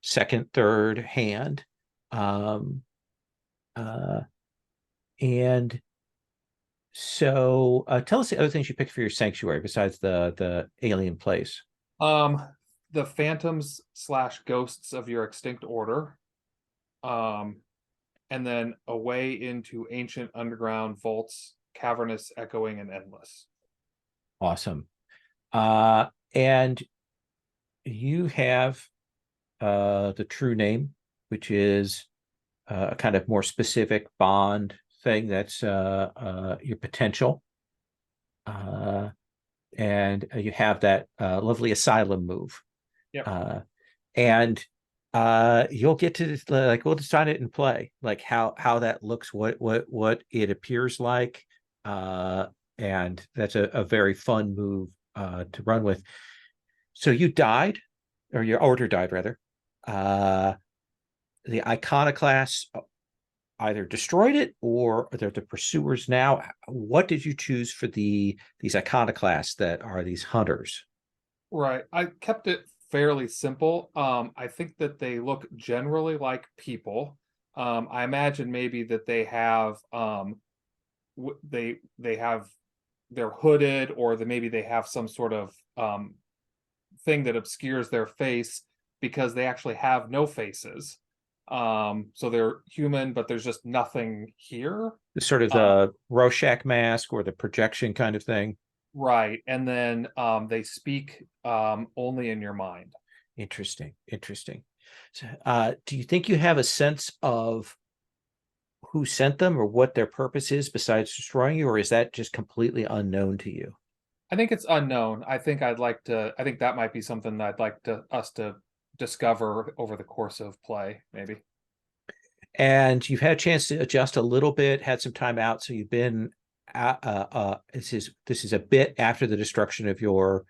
second, third hand. And so tell us the other things you picked for your sanctuary besides the alien place. The phantoms / ghosts of your extinct order. And then away into ancient underground vaults, cavernous, echoing, and endless. Awesome. And you have the true name, which is a kind of more specific bond thing. That's your potential. And you have that lovely asylum move. Yep. And you'll get to like we'll decide it in play, like how that looks, what it appears like. And that's a very fun move to run with. So you died, or your order died rather. The iconoclasts either destroyed it or they're the pursuers now. What did you choose for these iconoclasts that are these hunters? Right. I kept it fairly simple. I think that they look generally like people. I imagine maybe that they have they have they're hooded, or maybe they have some sort of thing that obscures their face because they actually have no faces. So they're human, but there's just nothing here. The sort of the Rorschach mask or the projection kind of thing. Right. And then they speak only in your mind. Interesting. So, do you think you have a sense of who sent them or what their purpose is besides destroying you, or is that just completely unknown to you? I think it's unknown. I think that might be something that I'd like us to discover over the course of play, maybe. And you've had a chance to adjust a little bit, had some time out, so you've been this is a bit after the destruction of your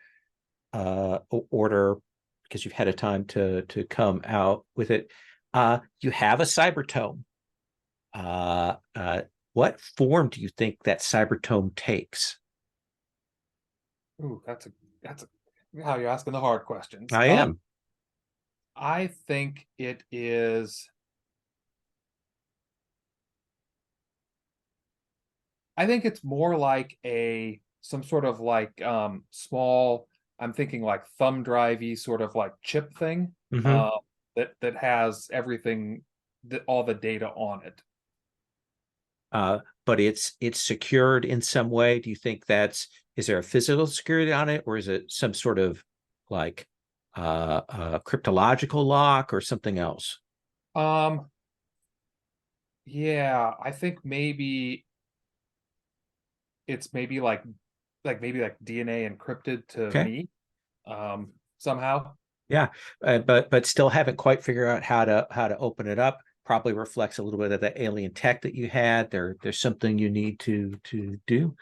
order, because you've had a time to come out with it. You have a cybertome. What form do you think that cybertome takes? Ooh, that's how you're asking the hard questions. I am. I think it is. I think it's more like some sort of like small. I'm thinking like thumb drivey sort of like chip thing that has everything, all the data on it. But it's secured in some way. Do you think is there a physical security on it, or is it some sort of like cryptological lock or something else? Yeah, I think maybe it's maybe like DNA encrypted to me somehow. Yeah, but still haven't quite figured out how to open it up. Probably reflects a little bit of the alien tech that you had. There's something you need to do.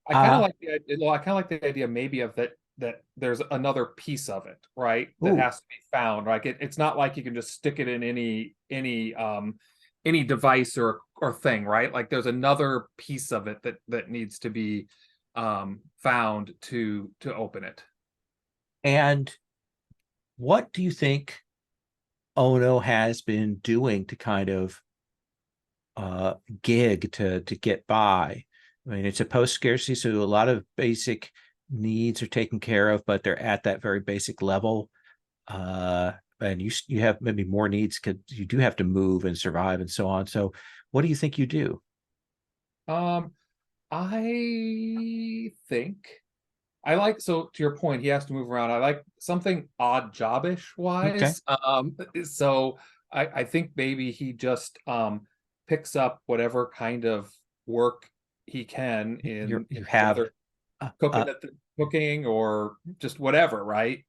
I kind of like the idea. Well, I kind of like the idea maybe of that there's another piece of it, right? That has to be found. Like it's not like you can just stick it in any device or thing, right? Like there's another piece of it that needs to be found to open it. And what do you think Ono has been doing to kind of gig to get by? I mean, it's a post scarcity, so a lot of basic needs are taken care of, but they're at that very basic level. But and you have maybe more needs because you do have to move and survive and so on. So what do you think you do? I think I like, so to your point, he has to move around. I like something odd jobbish Okay. wise. So I think maybe he just picks up whatever kind of work he can You in have whether cooking or just whatever, right?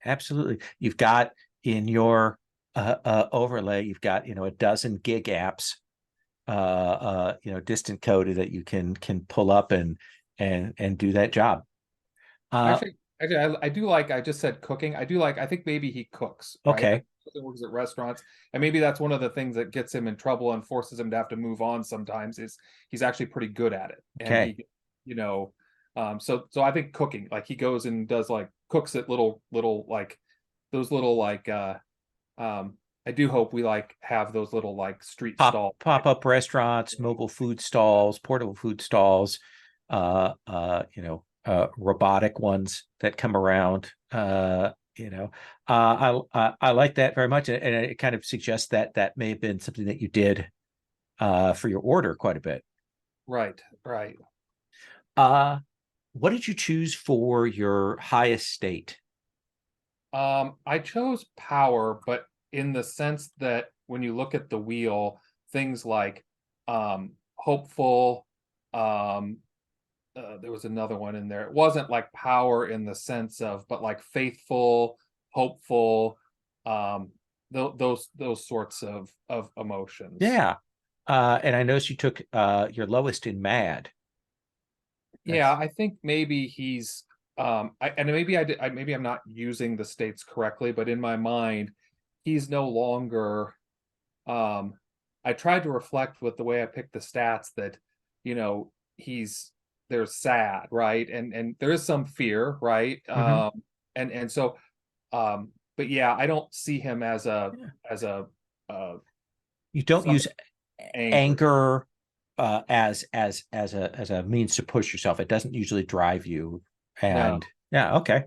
absolutely. You've got in your overlay, you've got a dozen gig apps, distant coded that you can pull up and do that job. Actually, I do like, I just said cooking. I think maybe he cooks, right? Okay. He works at restaurants, and maybe that's one of the things that gets him in trouble and forces him to have to move on sometimes, is he's actually pretty good at it. And Okay. so I think cooking, like he goes and does like cooks at little like those little like I do hope we like have those little like street stall pop-up restaurants, mobile food stalls, portable food stalls, robotic ones that come around. I like that very much, and it kind of suggests that may have been something that you did for your order quite a bit. Right. What did you choose for your highest state? I chose power, but in the sense that when you look at the wheel, things like hopeful, there was another one in there. It wasn't like power in the sense of, but like faithful, hopeful, those sorts of emotions. Yeah. And I noticed you took your lowest in mad. Yeah, I think maybe he's maybe maybe I'm not using the states correctly, but in my mind, he's no longer I tried to reflect with the way I picked the stats that, there's sad, right? And there is some fear, right? Mm-hmm. And so but yeah, I don't see him as a You don't use anger as a means to push yourself. It doesn't usually drive you. And No. yeah, okay,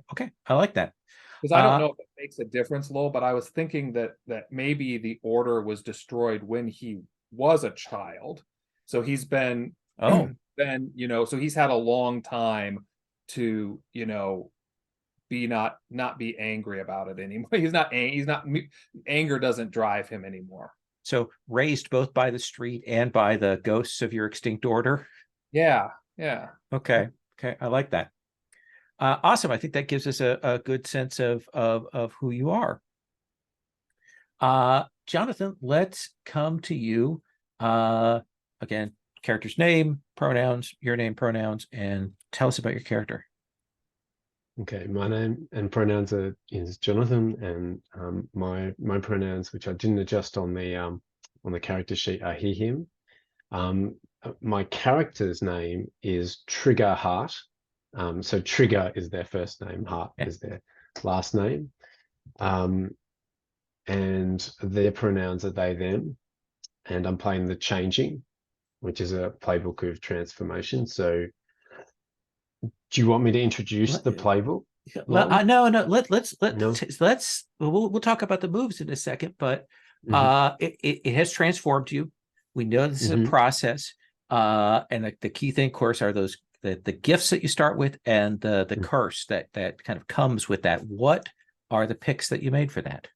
I like that. Because I don't know if it makes a difference, Lowell, but I was thinking that maybe the order was destroyed when he was a child. So he's been Oh, so he's had a long time to, be not be angry about it anymore. He's not anger doesn't drive him anymore. so raised both by the street and by the ghosts of your extinct order. Yeah. Okay, I like that. Awesome. I think that gives us a good sense of who you are. Jonathan, let's come to you. Again, character's name, pronouns, your name, pronouns, and tell us about your character. Okay, my name and pronouns is Jonathan, and my pronouns, which I didn't adjust on the character sheet, are he, him. My character's name is Trigger Heart. So Trigger is their first name, Heart is their last name. And their pronouns are they, them. And I'm playing the Changing, which is a playbook of transformation. So do you want me to introduce the playbook? No. We'll talk about the moves in a second, but it has transformed you. We know this is a process. And the key thing, of course, are those the gifts that you start with and the curse that kind of comes with that. What are the picks that you made for that?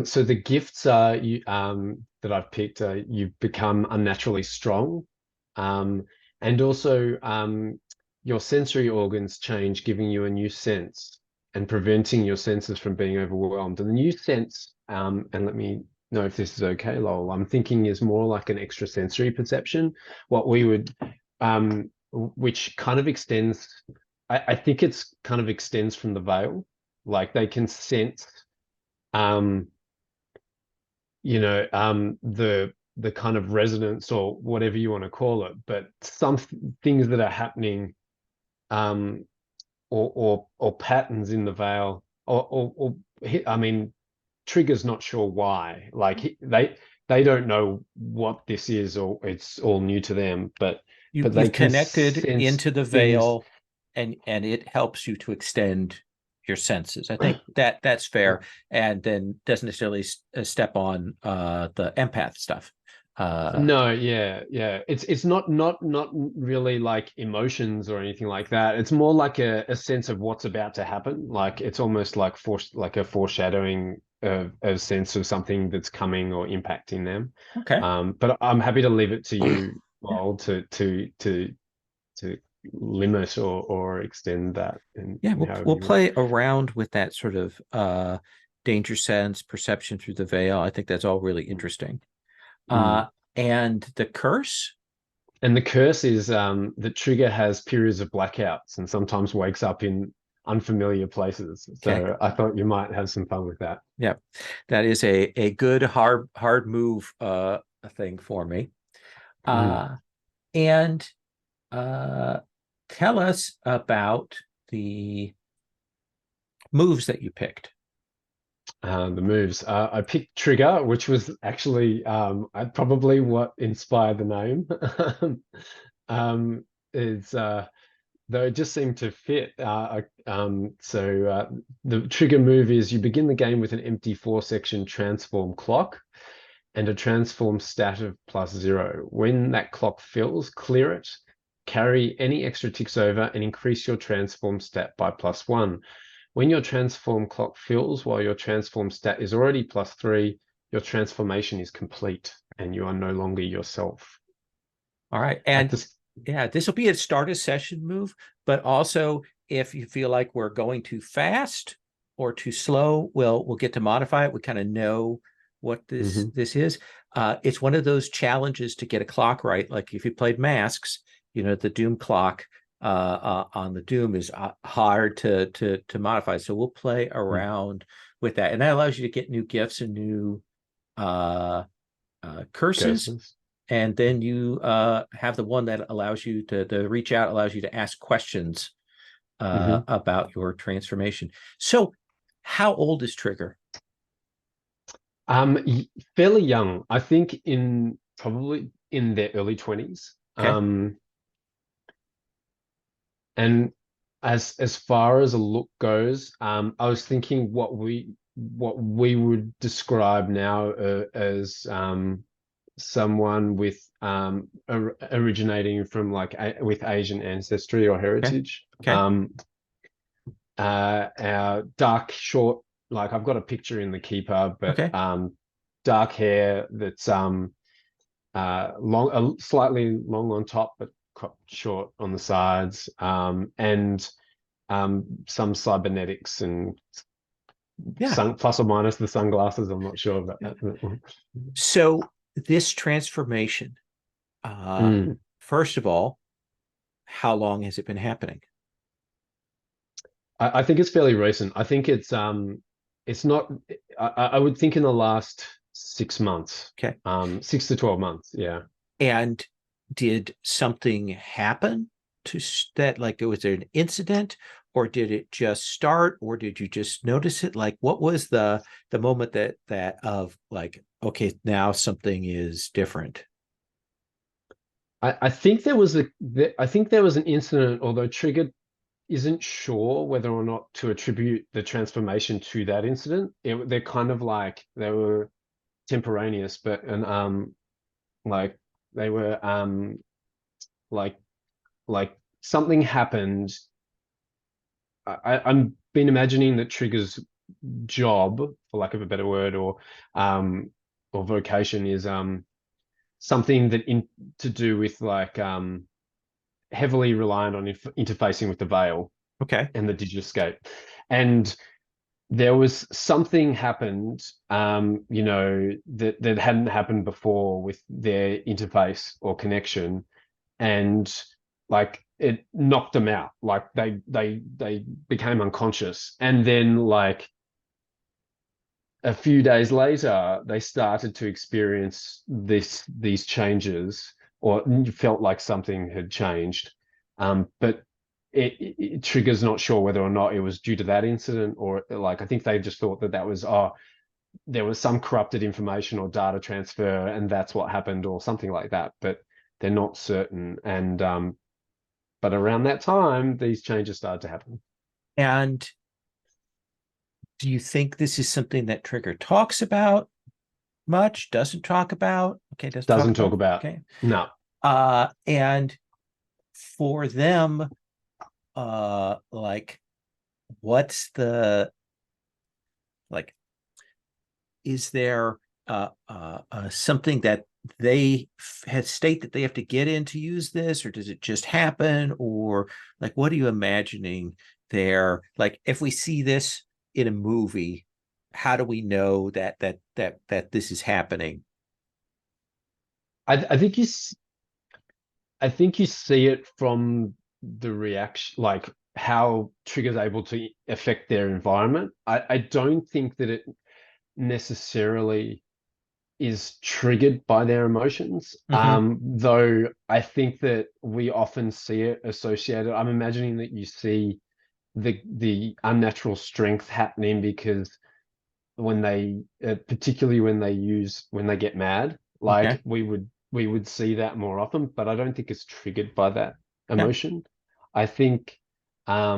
So the gifts are that I've picked. You become unnaturally strong, and also your sensory organs change, giving you a new sense and preventing your senses from being overwhelmed. And the new sense, and let me know if this is okay, Lowell, I'm thinking is more like an extrasensory perception. What we would, which kind of extends. I think it's kind of extends from the veil. Like they can sense. The kind of resonance or whatever you want to call it, but some things that are happening, or patterns in the veil, or I mean, Trigger's not sure why. Like they don't know what this is, or it's all new to them. But they you've connected into the veil, and it helps you to extend your senses. I think that's fair, and then doesn't necessarily step on the empath stuff. No, yeah, it's not really like emotions or anything like that. It's more like a sense of what's about to happen. Like it's almost like a foreshadowing of a sense of something that's coming or impacting them. Okay. But I'm happy to leave it to you, Lol, to limit or extend that. Yeah, in however we'll you want. play around with that sort of danger sense, perception through the veil. I think that's all really interesting. And the curse? And the curse is the trigger has periods of blackouts and sometimes wakes up in unfamiliar places. So Okay. I thought you might have some fun with that. Yeah, that is a good hard move thing for me. And tell us about the moves that you picked. The moves. I picked Trigger, which was actually probably what inspired the name. It's though it just seemed to fit. The trigger move is you begin the game with an empty 4-section transform clock and a transform stat of +0. When that clock fills, clear it, carry any extra ticks over, and increase your transform stat by +1. When your transform clock fills while your transform stat is already +3, your transformation is complete and you are no longer yourself. All right. And this will be a start a session move, but also if you feel like we're going too fast or too slow, we'll get to modify it. We kind of know what this is. It's one of those challenges to get a clock right. Like if you played Masks, the Doom clock on the Doom is hard to modify. So we'll play around with that, and that allows you to get new gifts and new curses. And then you have the one that allows you to reach out, allows you to ask questions about your transformation. So how old is Trigger? Fairly young. I think probably in their early 20s. Okay. And as far as a look goes, I was thinking what we would describe now as someone with originating from with Asian ancestry or heritage. Okay. Our dark short, like I've got a picture in the keeper, but dark hair that's long, slightly long on top, but short on the sides, and some cybernetics and plus or minus the sunglasses. I'm not sure about that. So this transformation, first of all, how long has it been happening? I think it's fairly recent. I think it's not. I would think in the last 6 months. Okay. 6 to 12 months. Yeah. And did something happen to that? Like, was there an incident, or did it just start, or did you just notice it? Like, what was the moment that of like, okay, now something is different? I think there was an incident, although Trigger isn't sure whether or not to attribute the transformation to that incident. They're kind of like they were contemporaneous, but like they were like something happened. I'm been imagining that Trigger's job, for lack of a better word, or vocation is something that to do with like heavily reliant on interfacing with the veil and the digiscape. And there was something happened, that hadn't happened before with their interface or connection, and like it knocked them out. Like they became unconscious, and then like a few days later, they started to experience these changes, or felt like something had changed. But Trigger's not sure whether or not it was due to that incident, or like I think they just thought that was there was some corrupted information or data transfer, and that's what happened, or something like that. But they're not certain. And but around that time, these changes started to happen. And Do you think this is something that Trigger talks about much? Doesn't talk about? Okay, Doesn't talk about. Okay. No. And for them, like, what's the like? Is there something that they had state that they have to get in to use this, or does it just happen, or like what are you imagining there? Like if we see this in a movie, how do we know that this is happening? I think I think you see it from the reaction, like how Trigger's able to affect their environment. I don't think that it necessarily is triggered by their emotions. Though I think that we often see it associated. I'm imagining that you see the unnatural strength happening because when they particularly when they get mad, like Okay. we would see that more often, but I don't think it's triggered by that Okay. emotion. I think I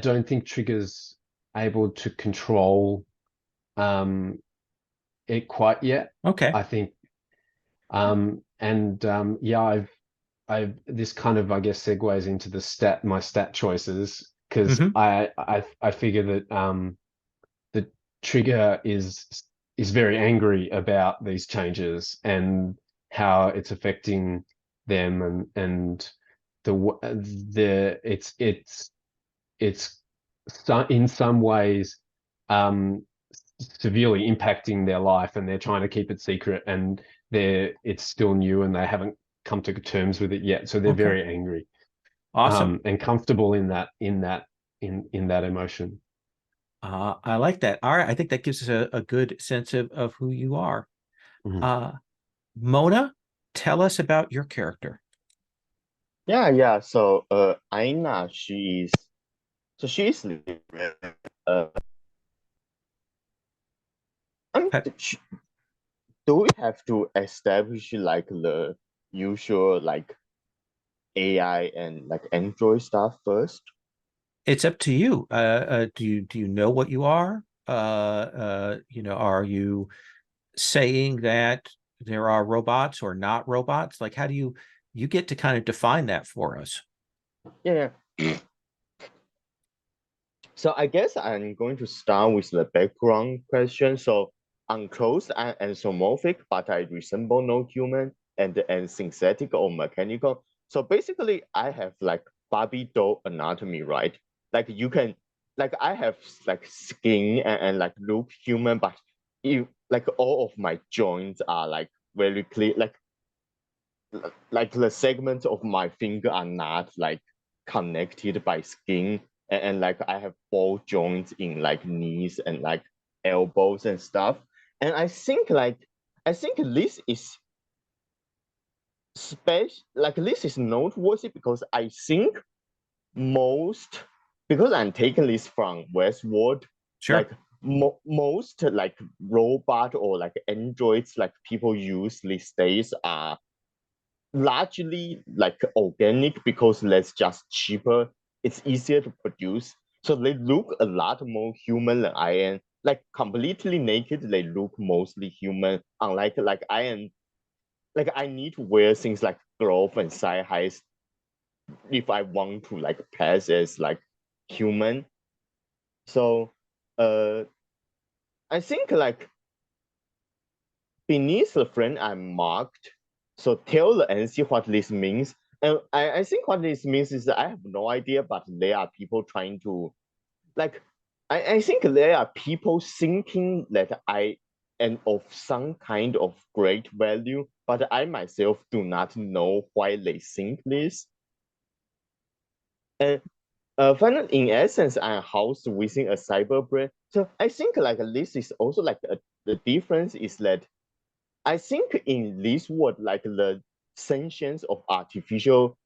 don't think Trigger's able to control it quite yet. Okay. I think yeah, I've this kind of I guess segues into my stat choices because I figure that the Trigger is very angry about these changes and how it's affecting them and it's in some ways severely impacting their life, and they're trying to keep it secret, and it's still new and they haven't come to terms with it yet, so they're Okay. very angry. Awesome. And comfortable in that emotion. I like that. All right. I think that gives us a good sense of who you are. Mona, tell us about your character. Yeah. So Aina, she's uh sh- do we have to establish like the usual like AI and like Android stuff first? It's up to you. Do you know what you are? Are you saying that there are robots or not robots? Like, how do you get to kind of define that for us? Yeah. So I guess I'm going to start with the background question. So unclothed and anthropomorphic, but I resemble no human and synthetic or mechanical. So basically I have like Barbie doll anatomy, right? Like you can like I have like skin and like look human, but you like all of my joints are like very clear, like the segments of my finger are not like connected by skin, and like I have ball joints in like knees and like elbows and stuff. And I think this is special, like this is noteworthy because I think most, because I'm taking this from Westworld, Sure. like most like robot or like androids like people use these days are largely like organic because that's just cheaper. It's easier to produce. So they look a lot more human than I am. Like completely naked, they look mostly human. Unlike like I am, like I need to wear things like glove and side highs if I want to like pass as like human. So I think like beneath the frame I'm marked. So tell the NC what this means. And I think what this means is that I have no idea, but there are people trying to like I think there are people thinking that I am of some kind of great value, but I myself do not know why they think this. And finally, in essence, I'm housed within a cyber brain. So I think like this is also like the difference is that I think in this world, like the sentience of artificial,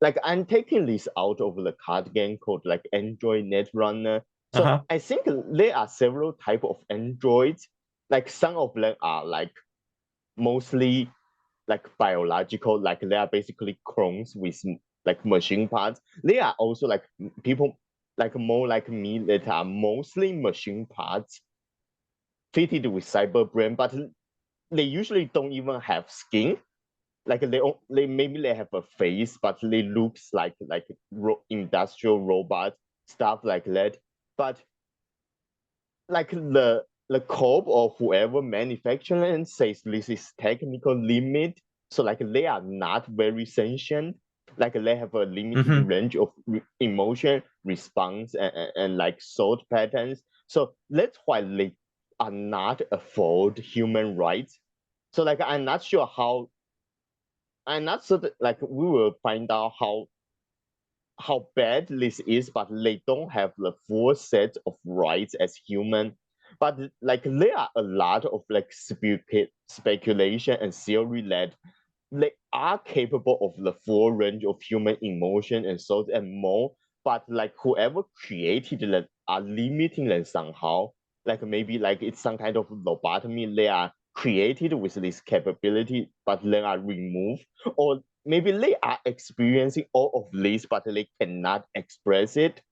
like I'm taking this out of the card game called like Android Netrunner. So I think there are several type of androids. Like some of them are like mostly like biological, like they are basically clones with like machine parts. They are also like people like more like me that are mostly machine parts fitted with cyber brain, but they usually don't even have skin. Like they maybe they have a face, but they looks like industrial robot stuff like that. But like the corp or whoever manufacturer says this is technical limit, so like they are not very sentient. Like they have a limited range of emotion response and like thought patterns. So that's why they are not afford human rights. So like I'm not sure how. I'm not certain. Like we will find out how bad this is, but they don't have the full set of rights as human. But like there are a lot of like speculation and theory that they are capable of the full range of human emotion and thought and more. But like whoever created that are limiting them somehow. Like maybe like it's some kind of lobotomy. They are created with this capability, but then are removed, or maybe they are experiencing all of this, but they cannot express it.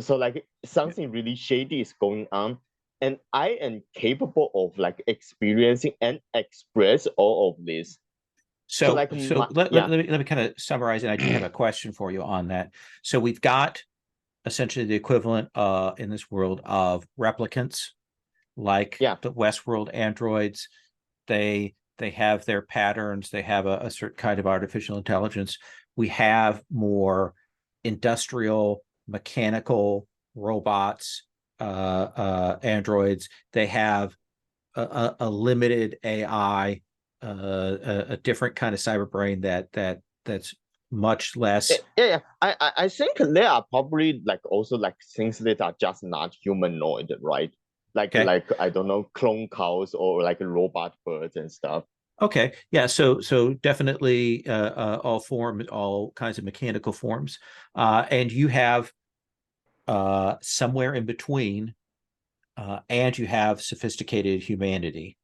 So like something really shady is going on, and I am capable of like experiencing and express all of this. So, like let me kind of summarize, and I do have a question for you on that. So we've got essentially the equivalent in this world of replicants, like the Westworld androids. They have their patterns. They have a certain kind of artificial intelligence. We have more industrial, mechanical robots, androids. They have a limited AI, a different kind of cyber brain that's much less. I think there are probably like also like things that are just not humanoid, right? Like I don't know, clone cows or like robot birds and stuff. Okay, yeah, so definitely all kinds of mechanical forms, and you have somewhere in between, and you have sophisticated humanity,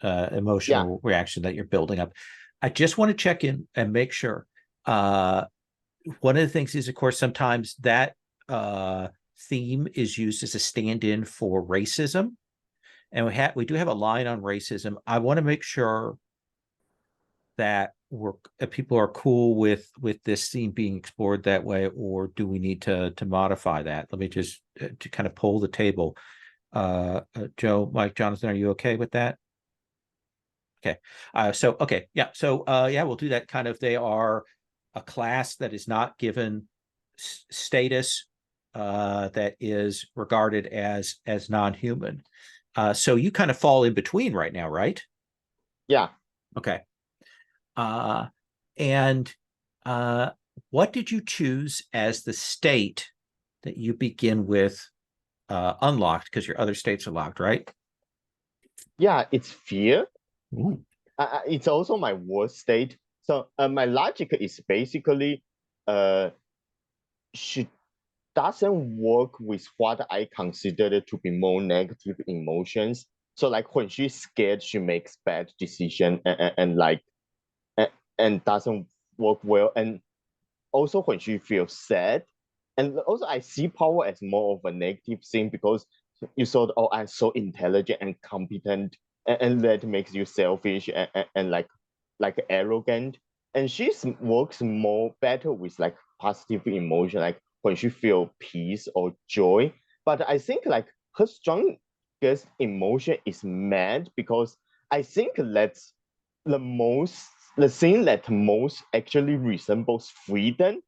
emotional reaction that you're building up. I just want to check in and make sure. One of the things is, of course, sometimes that theme is used as a stand-in for racism, and we do have a line on racism. I want to make sure that people are cool with this theme being explored that way, or do we need to modify that? Let me just to kind of poll the table. Joe, Mike, Jonathan, are you okay with that? Okay. So we'll do that. Kind of, they are a class that is not given status, that is regarded as non-human. So you kind of fall in between right now, right? Yeah. Okay. And what did you choose as the state that you begin with unlocked, because your other states are locked, right? Yeah, it's fear. It's also my worst state. So my logic is basically she doesn't work with what I consider to be more negative emotions. So like when she's scared, she makes bad decision and doesn't work well. And also when she feels sad, and also I see power as more of a negative thing, because you thought, oh, I'm so intelligent and competent, and that makes you selfish and like arrogant. And she works more better with like positive emotion, like when she feel peace or joy. But I think like her strongest emotion is mad, because I think that's the thing that most actually resembles freedom,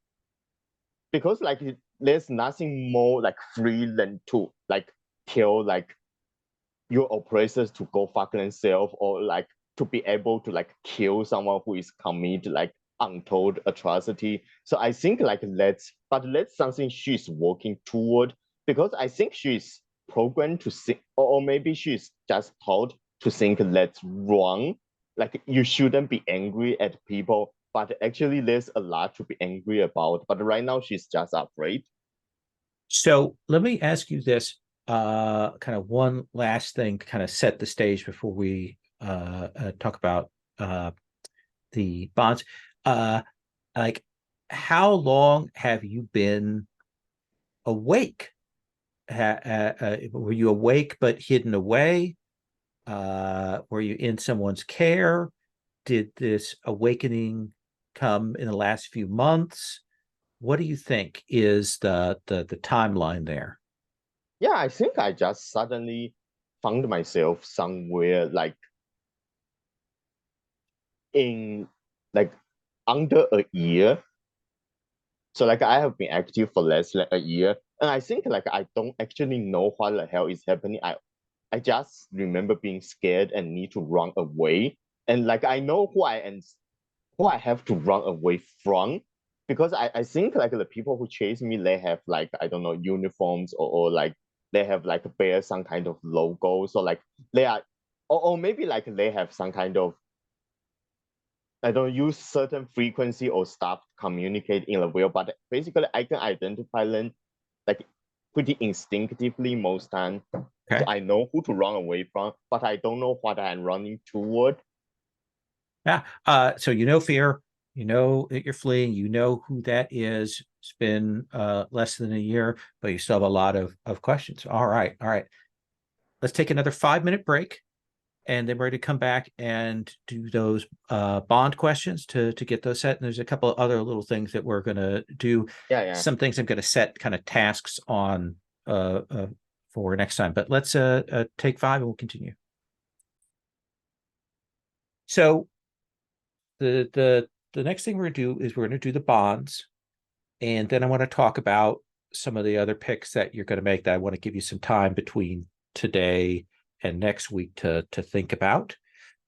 because like there's nothing more like free than to like tell like your oppressors to go fuck themselves, or like to be able to like kill someone who is commit like untold atrocity. So I think like that's something she's working toward, because I think she's programmed to think, or maybe she's just taught to think that's wrong. Like you shouldn't be angry at people, but actually there's a lot to be angry about. But right now she's just afraid. So let me ask you this, kind of one last thing to kind of set the stage before we talk about the bonds. Like, how long have you been awake? Were you awake but hidden away? Were you in someone's care? Did this awakening come in the last few months? What do you think is the timeline there? Yeah, I think I just suddenly found myself somewhere like in like under a year. So like I have been active for less than a year. And I think like I don't actually know what the hell is happening. I just remember being scared and need to run away. And like I know who I have to run away from. Because I think like the people who chase me, they have like, I don't know, uniforms or like they have like bear some kind of logo. So like they are or maybe like they have some kind of I don't use certain frequency or stuff to communicate in a way, but basically I can identify them like pretty instinctively most time. Okay. So I know who to run away from, but I don't know what I'm running toward. Yeah. So you know fear, you know that you're fleeing, you know who that is. It's been less than a year, but you still have a lot of questions. All right. All right. Let's take another 5-minute break, and then we're ready to come back and do those bond questions to get those set. And there's a couple of other little things that we're going to do. Yeah. Some things I'm going to set kind of tasks on for next time. But let's take 5 and we'll continue. So the next thing we're going to do is we're going to do the bonds, and then I want to talk about some of the other picks that you're going to make that I want to give you some time between today and next week to think about,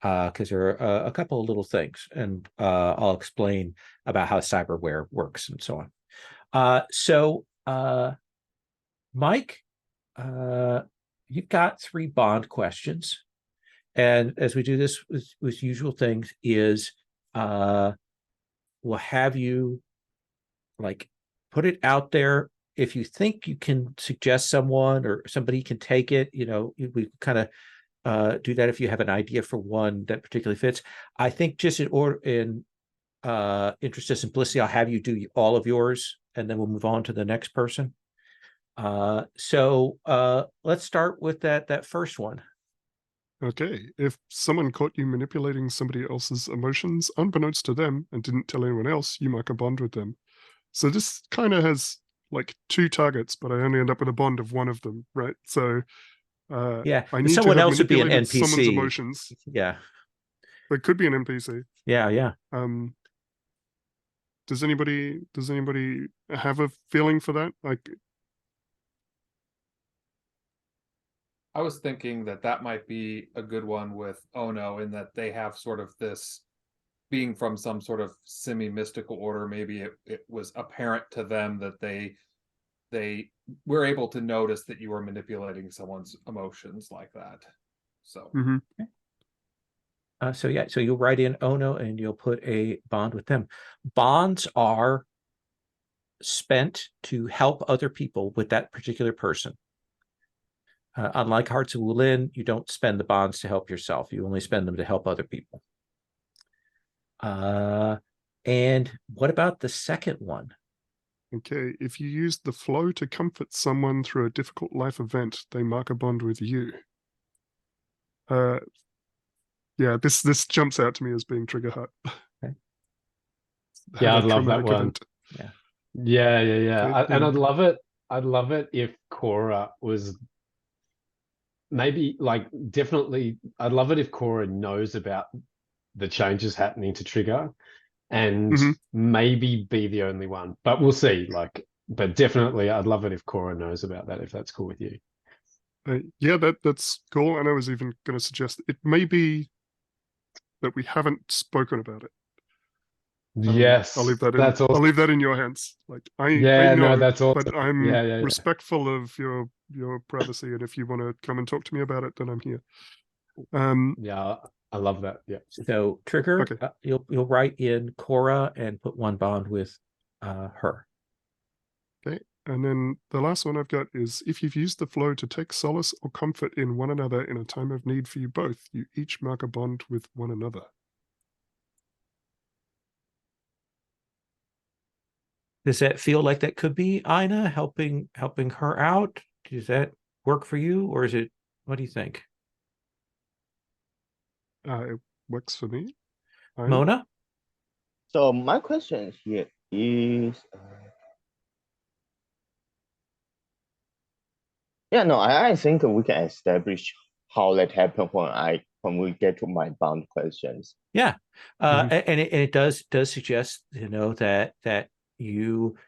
because there are a couple of little things, and I'll explain about how cyberware works and so on. So Mike, you've got 3 bond questions, and as we do this with usual things is we'll have you like put it out there. If you think you can suggest someone or somebody can take it, we kind of do that if you have an idea for one that particularly fits. I think just in interest of simplicity, I'll have you do all of yours, and then we'll move on to the next person. So let's start with that first one. Okay, if someone caught you manipulating somebody else's emotions unbeknownst to them and didn't tell anyone else, you mark a bond with them. So this kind of has like 2 targets, but I only end up with a bond of one of them, right? So Yeah, I need someone to have else would be an manipulated someone's NPC. emotions. Yeah. It could be an NPC. Yeah. Does anybody have a feeling for that? Like, I was thinking that might be a good one with Ono, in that they have sort of this being from some sort of semi-mystical order. Maybe it was apparent to them that they were able to notice that you were manipulating someone's emotions like that. So So you'll write in Ono and you'll put a bond with them. Bonds are spent to help other people with that particular person. Unlike Hearts of Wulin, you don't spend the bonds to help yourself. You only spend them to help other people. And what about the second one? Okay, if you use the flow to comfort someone through a difficult life event, they mark a bond with you. Yeah, this jumps out to me as being trigger hut. Okay. Yeah, I'd love that one. Event. Yeah. And I'd love it if Cora was maybe like definitely. I'd love it if Cora knows about the changes happening to trigger, and maybe be the only one. But we'll see. But definitely, I'd love it if Cora knows about that. If that's cool with you. Yeah, that's cool. And I was even going to suggest it may be that we haven't spoken about it. Yes, I'll leave that in. That's awesome. I'll leave that in your hands. Like I know, no, that's awesome. But I'm respectful of your privacy, and if you want to come and talk to me about it, then I'm here. Yeah, I love that. Yeah. So trigger, okay. You'll write in Cora and put one bond with her. Okay, and then the last one I've got is if you've used the flow to take solace or comfort in one another in a time of need for you both, you each mark a bond with one another. Does that feel like that could be Ina helping her out? Does that work for you, or is it? What do you think, It works for me. Mona? So my question here is, yeah, no, I think we can establish how that happened when we get to my bound questions. Yeah, Mhm. and it does suggest, that you,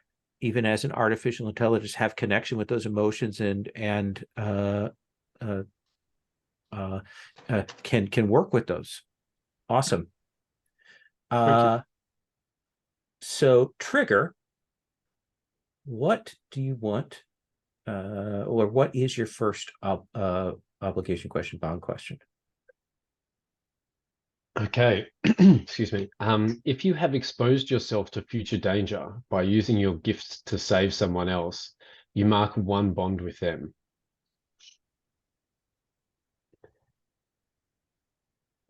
even as an artificial intelligence, have connection with those emotions and can work with those. Awesome. Thank you. So Trigger, what do you want, or what is your first obligation question, bound question? Okay, excuse me. If you have exposed yourself to future danger by using your gifts to save someone else, you mark 1 bond with them.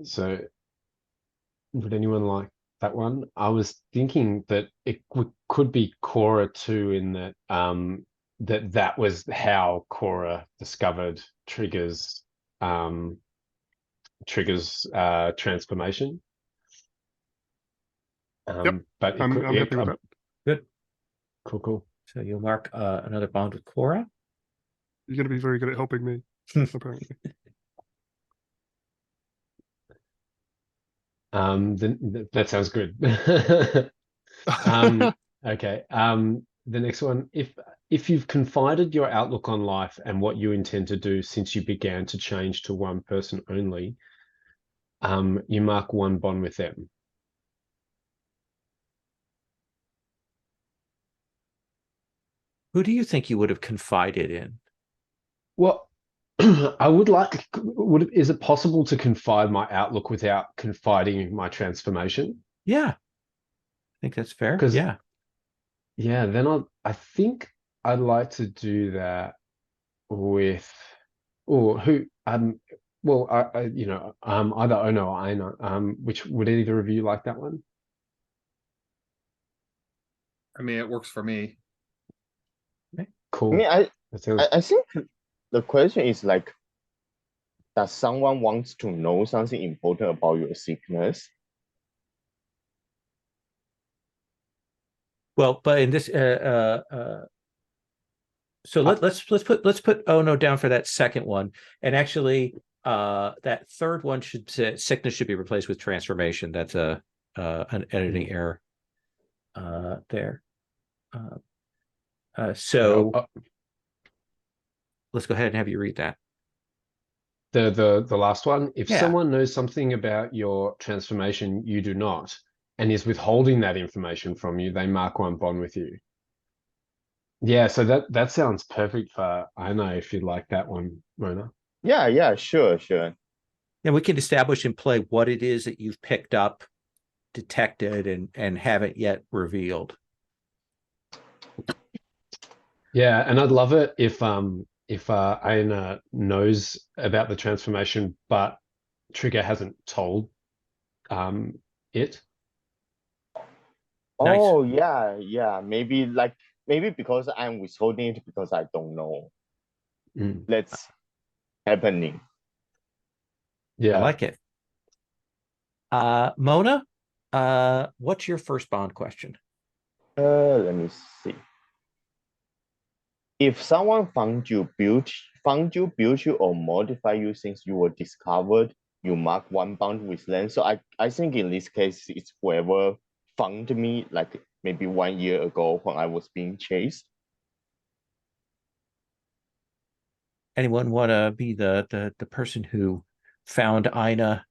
So, would anyone like that one? I was thinking that it could be Cora too, in that that was how Cora discovered Trigger's transformation. Yep, But I'm happy with that. Good. Cool. So you'll mark another bond with Cora. You're going to be very good at helping me, apparently. Then that sounds good. Okay. The next one, if you've confided your outlook on life and what you intend to do since you began to change to one person only, you mark 1 bond with them. Who do you think you would have confided in? Well, I would like. Is it possible to confide my outlook without confiding my transformation? Yeah, I think that's fair. Because Yeah. yeah, then I think I'd like to do that with, or who well I either Ono or Aina, which would either of you like that one? I mean, it works for me. I Cool. mean, I That sounds I think the question is like, does someone wants to know something important about your sickness? Well, but in this, so let's put Ono down for that second one, and actually, that third one should say sickness should be replaced with transformation. That's an editing error there. So let's go ahead and have you read that. the last one. If Yeah. someone knows something about your transformation you do not, and is withholding that information from you, they mark 1 bond with you. Yeah, so that sounds perfect for Aina, if you'd like that one, Mona. Yeah, sure. And we can establish and play what it is that you've picked up, detected, and haven't yet revealed. Yeah, and I'd love it if Aina knows about the transformation, but Trigger hasn't told it. Nice. Oh yeah. Maybe because I'm withholding it because I don't know. Mm. That's happening. Yeah. I like it. Mona, what's your first bond question? Let me see. If someone found you, built you, or modify you since you were discovered, you mark 1 bond with them. So I think in this case, it's whoever found me, like maybe 1 year ago when I was being chased. Anyone want to be the person who found Ina,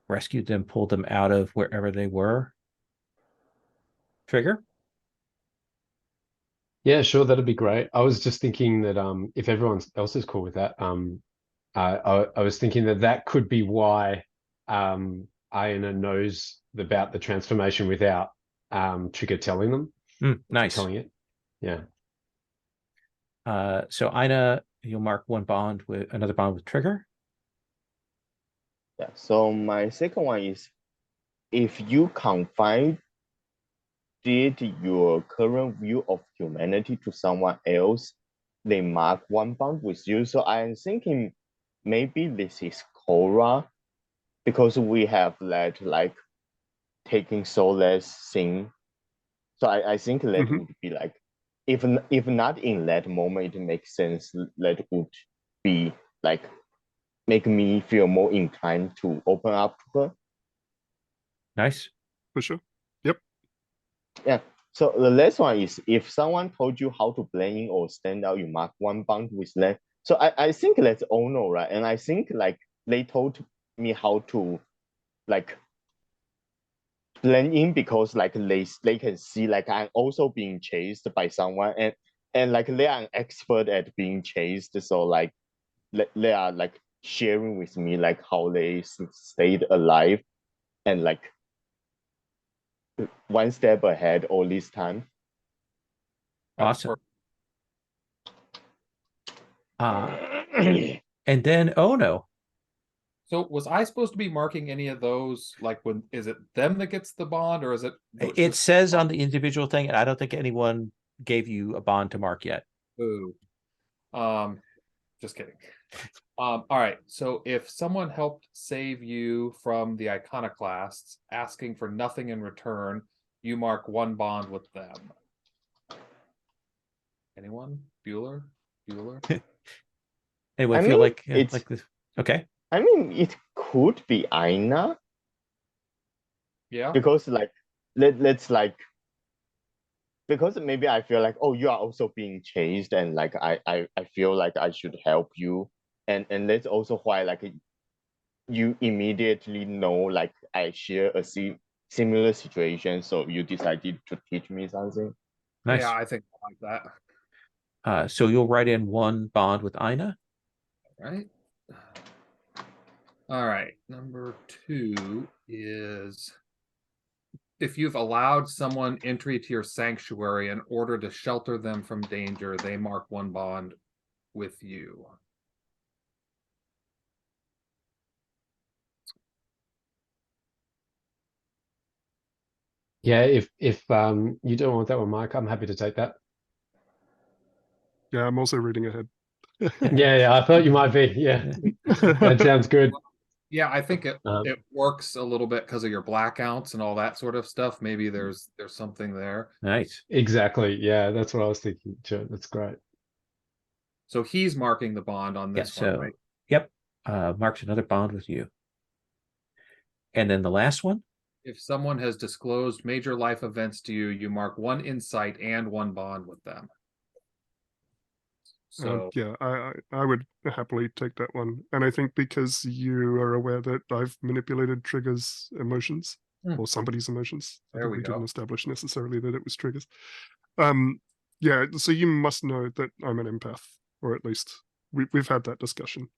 rescued them, pulled them out of wherever they were? Trigger? Yeah, sure, that'd be great. I was just thinking that if everyone else is cool with that, I was thinking that could be why Aina knows about the transformation without Trigger telling them. Nice. Telling it. Yeah. So Ina, you'll mark 1 bond with another bond with Trigger. Yeah. So my second one is, if you confide did your current view of humanity to someone else, they mark one bond with you. So I'm thinking maybe this is Korra, because we have that like taking solace thing. So I think that Mhm. would be like, if not in that moment, it makes sense. That would be like make me feel more inclined to open up to her. Nice. For sure. Yep. Yeah. So the last one is, if someone told you how to blend in or stand out, you mark one bond with them. So I think that's Ono, right? And I think like they told me how to like blend in, because like they can see like I'm also being chased by someone, and like they are an expert at being chased. So like they are like sharing with me like how they stayed alive and like one step ahead all this time. That's Awesome. And then Ono. So was I supposed to be marking any of those? Like, when is it them that gets the bond, or is it? It says on the individual thing, and I don't think anyone gave you a bond to mark yet. Ooh. Just kidding. All right. So if someone helped save you from the iconoclasts, asking for nothing in return, you mark one bond with them. Anyone? Bueller? Anyway, I feel mean, like it's like this. Okay. I mean, it could be Aina, Yeah. because like let's like, because maybe I feel like, oh, you are also being chased, and like I feel like I should help you, and that's also why like you immediately know like I share a similar situation, so you decided to teach me something. Nice. Yeah, I think I like that. So you'll write in one bond with Ina. Right. All right. Number 2 is, if you've allowed someone entry to your sanctuary in order to shelter them from danger, they mark one bond with you. Yeah, if you don't want that one, Mike, I'm happy to take that. Yeah, I'm also reading ahead. Yeah, I thought you might be. Yeah, that sounds good. Yeah, I think it Um, it works a little bit because of your blackouts and all that sort of stuff. Maybe there's something there. Nice. exactly. Yeah, that's what I was thinking. Sure, that's great. So he's marking the bond on Yeah. this one, So right? yep. Marks another bond with you. And then the last one. If someone has disclosed major life events to you, you mark one insight and one bond with them. So yeah, I would happily take that one, and I think because you are aware that I've manipulated Trigger's emotions or somebody's emotions. I There think we we go. didn't establish necessarily that it was Triggers. Yeah, so you must know that I'm an empath, or at least we've had that discussion.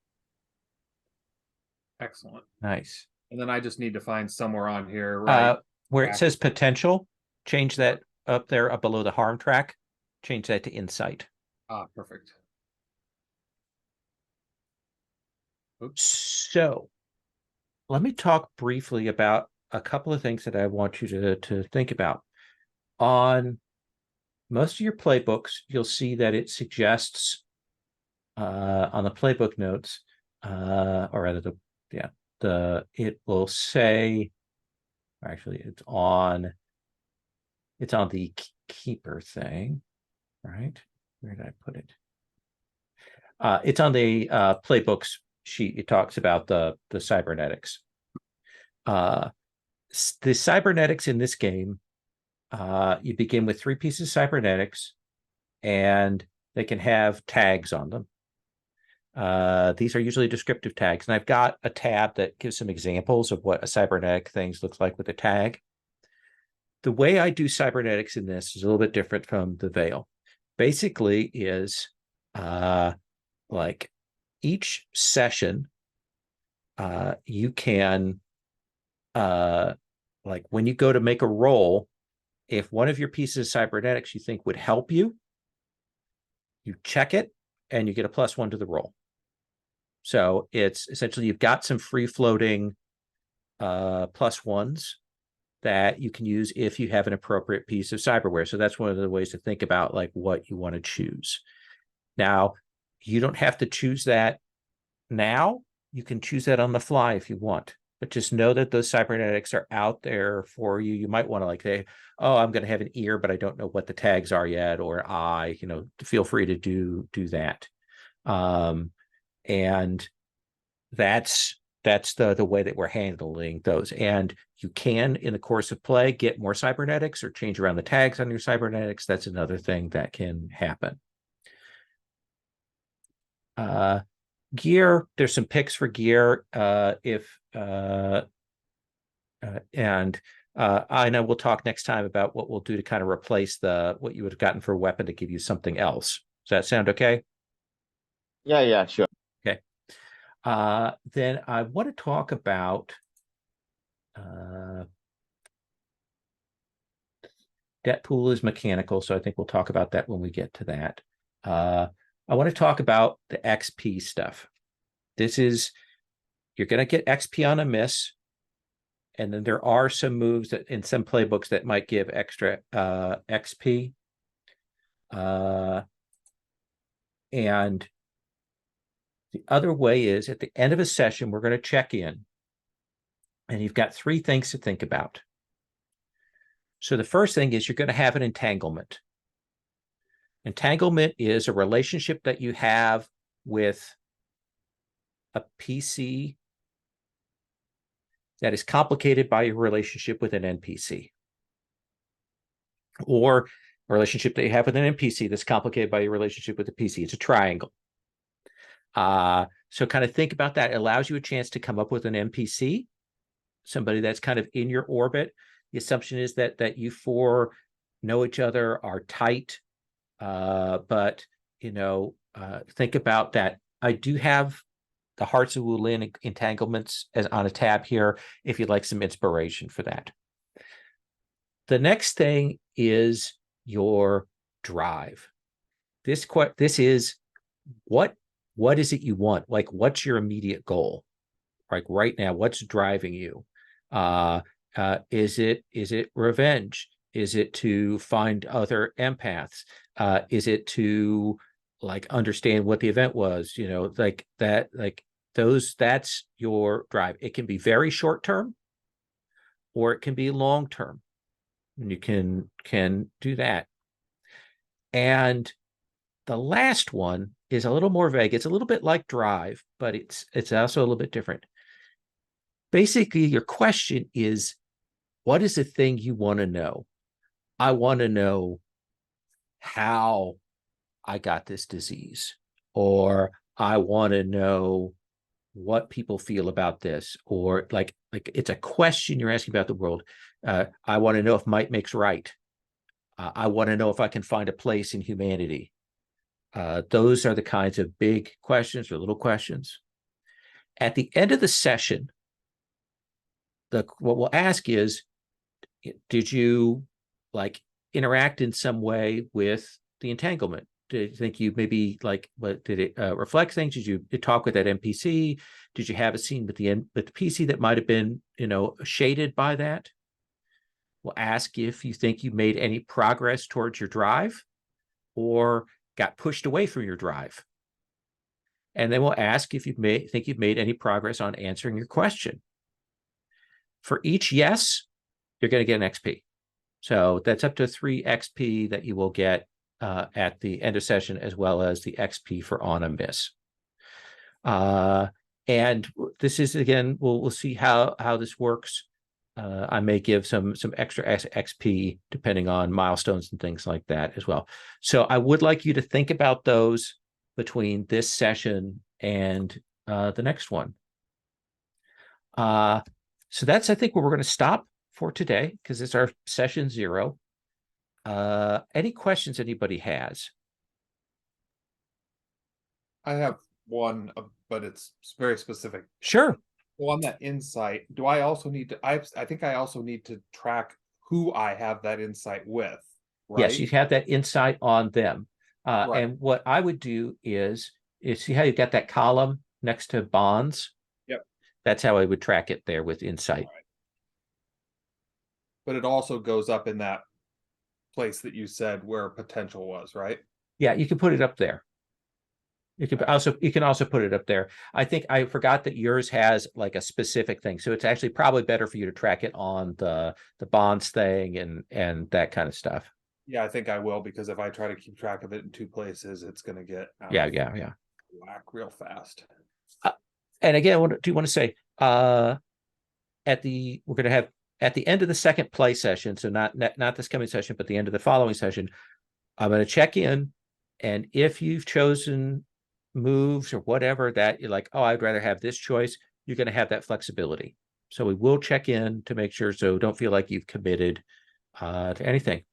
Excellent. Nice. And then I just need to find somewhere on here, right? Where it says potential, change that up there, up below the harm track. Change that to insight. Perfect. Oops. So let me talk briefly about a couple of things that I want you to think about. On most of your playbooks, you'll see that it suggests on the playbook notes, or rather it will say, actually it's on the keeper thing, right? Where did I put it? It's on the playbooks sheet. It talks about the cybernetics. The cybernetics in this game, you begin with 3 pieces of cybernetics, and they can have tags on them. These are usually descriptive tags, and I've got a tab that gives some examples of what a cybernetic things looks like with a tag. The way I do cybernetics in this is a little bit different from the Veil. Basically is like each session, you can like when you go to make a roll, if one of your pieces of cybernetics you think would help you, you check it and you get a +1 to the roll. So it's essentially you've got some free floating +1s that you can use if you have an appropriate piece of cyberware. So that's one of the ways to think about like what you want to choose. Now, you don't have to choose that now. You can choose that on the fly if you want, but just know that those cybernetics are out there for you. You might want to like say, oh, I'm going to have an ear, but I don't know what the tags are yet, or an eye, feel free to do that. And that's the way that we're handling those. And you can, in the course of play, get more cybernetics or change around the tags on your cybernetics. That's another thing that can happen. Gear, there's some picks for gear. I know we'll talk next time about what we'll do to kind of replace what you would have gotten for a weapon to give you something else. Does that sound okay? Yeah, sure. Okay. Then I want to talk about debt pool is mechanical, so I think we'll talk about that when we get to that. I want to talk about the XP stuff. You're going to get XP on a miss, and then there are some moves that in some playbooks that might give extra XP. And the other way is at the end of a session, we're going to check in, and you've got 3 things to think about. So the first thing is you're going to have an entanglement. Entanglement is a relationship that you have with a PC that is complicated by your relationship with an NPC, or a relationship that you have with an NPC that's complicated by your relationship with a PC. It's a triangle. So kind of think about that. It allows you a chance to come up with an NPC, somebody that's kind of in your orbit. The assumption is that you 4 know each other, are tight, but think about that. I do have the Hearts of Wulin entanglements as on a tab here if you'd like some inspiration for that. The next thing is your drive. This is what is it you want? Like, what's your immediate goal? Like right now, what's driving you? Is it revenge? Is it to find other empaths? Is it to like understand what the event was? Like that, like that's your drive. It can be very short term, or it can be long term. And you can do that. And the last one is a little more vague. It's a little bit like drive, but it's also a little bit different. Basically, your question is, what is the thing you want to know? I want to know how I got this disease, or I want to know what people feel about this, or like it's a question you're asking about the world. I want to know if might makes right. I want to know if I can find a place in humanity. Those are the kinds of big questions or little questions. At the end of the session, what we'll ask is, did you like interact in some way with the entanglement? Did you think you maybe like, what did it reflect things? Did you talk with that NPC? Did you have a scene with the PC that might have been, shaded by that? We'll ask if you think you made any progress towards your drive or got pushed away from your drive. And then we'll ask if think you've made any progress on answering your question. For each yes, you're going to get an XP. So that's up to 3 XP that you will get at the end of session, as well as the XP for on a miss. And this is, again, we'll see how this works. I may give some extra XP depending on milestones and things like that as well. So I would like you to think about those between this session and the next one. So that's, I think, where we're going to stop for today, because it's our session 0. Any questions anybody has? I have one, but it's very specific. Sure. On that insight, do I also need to? I think I also need to track who I have that insight with. Right? Yes, you have that insight on them. Right. And what I would do is see how you've got that column next to bonds. Yep. That's how I would track it there with insight. but it also goes up in that place that you said where potential was, right? Yeah, you can put it up there. You can also put it up there. I think I forgot that yours has like a specific thing, so it's actually probably better for you to track it on the bonds thing and that kind of stuff. Yeah, I think I will, because if I try to keep track of it in 2 places, it's going to get out Yeah, of yeah. whack real fast. And again, what do you want to say? We're going to have at the end of the second play session, so not this coming session, but the end of the following session, I'm going to check in, and if you've chosen moves or whatever that you're like, oh, I'd rather have this choice, you're going to have that flexibility. So we will check in to make sure, so don't feel like you've committed to anything.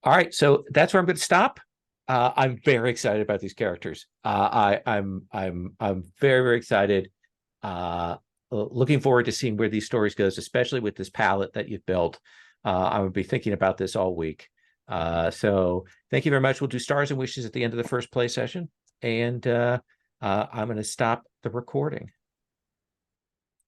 All right, so that's where I'm going to stop. I'm very excited about these characters. I'm very, very excited. Looking forward to seeing where these stories goes, especially with this palette that you've built. I'm going to be thinking about this all week. So thank you very much. We'll do stars and wishes at the end of the first play session, and I'm going to stop the recording.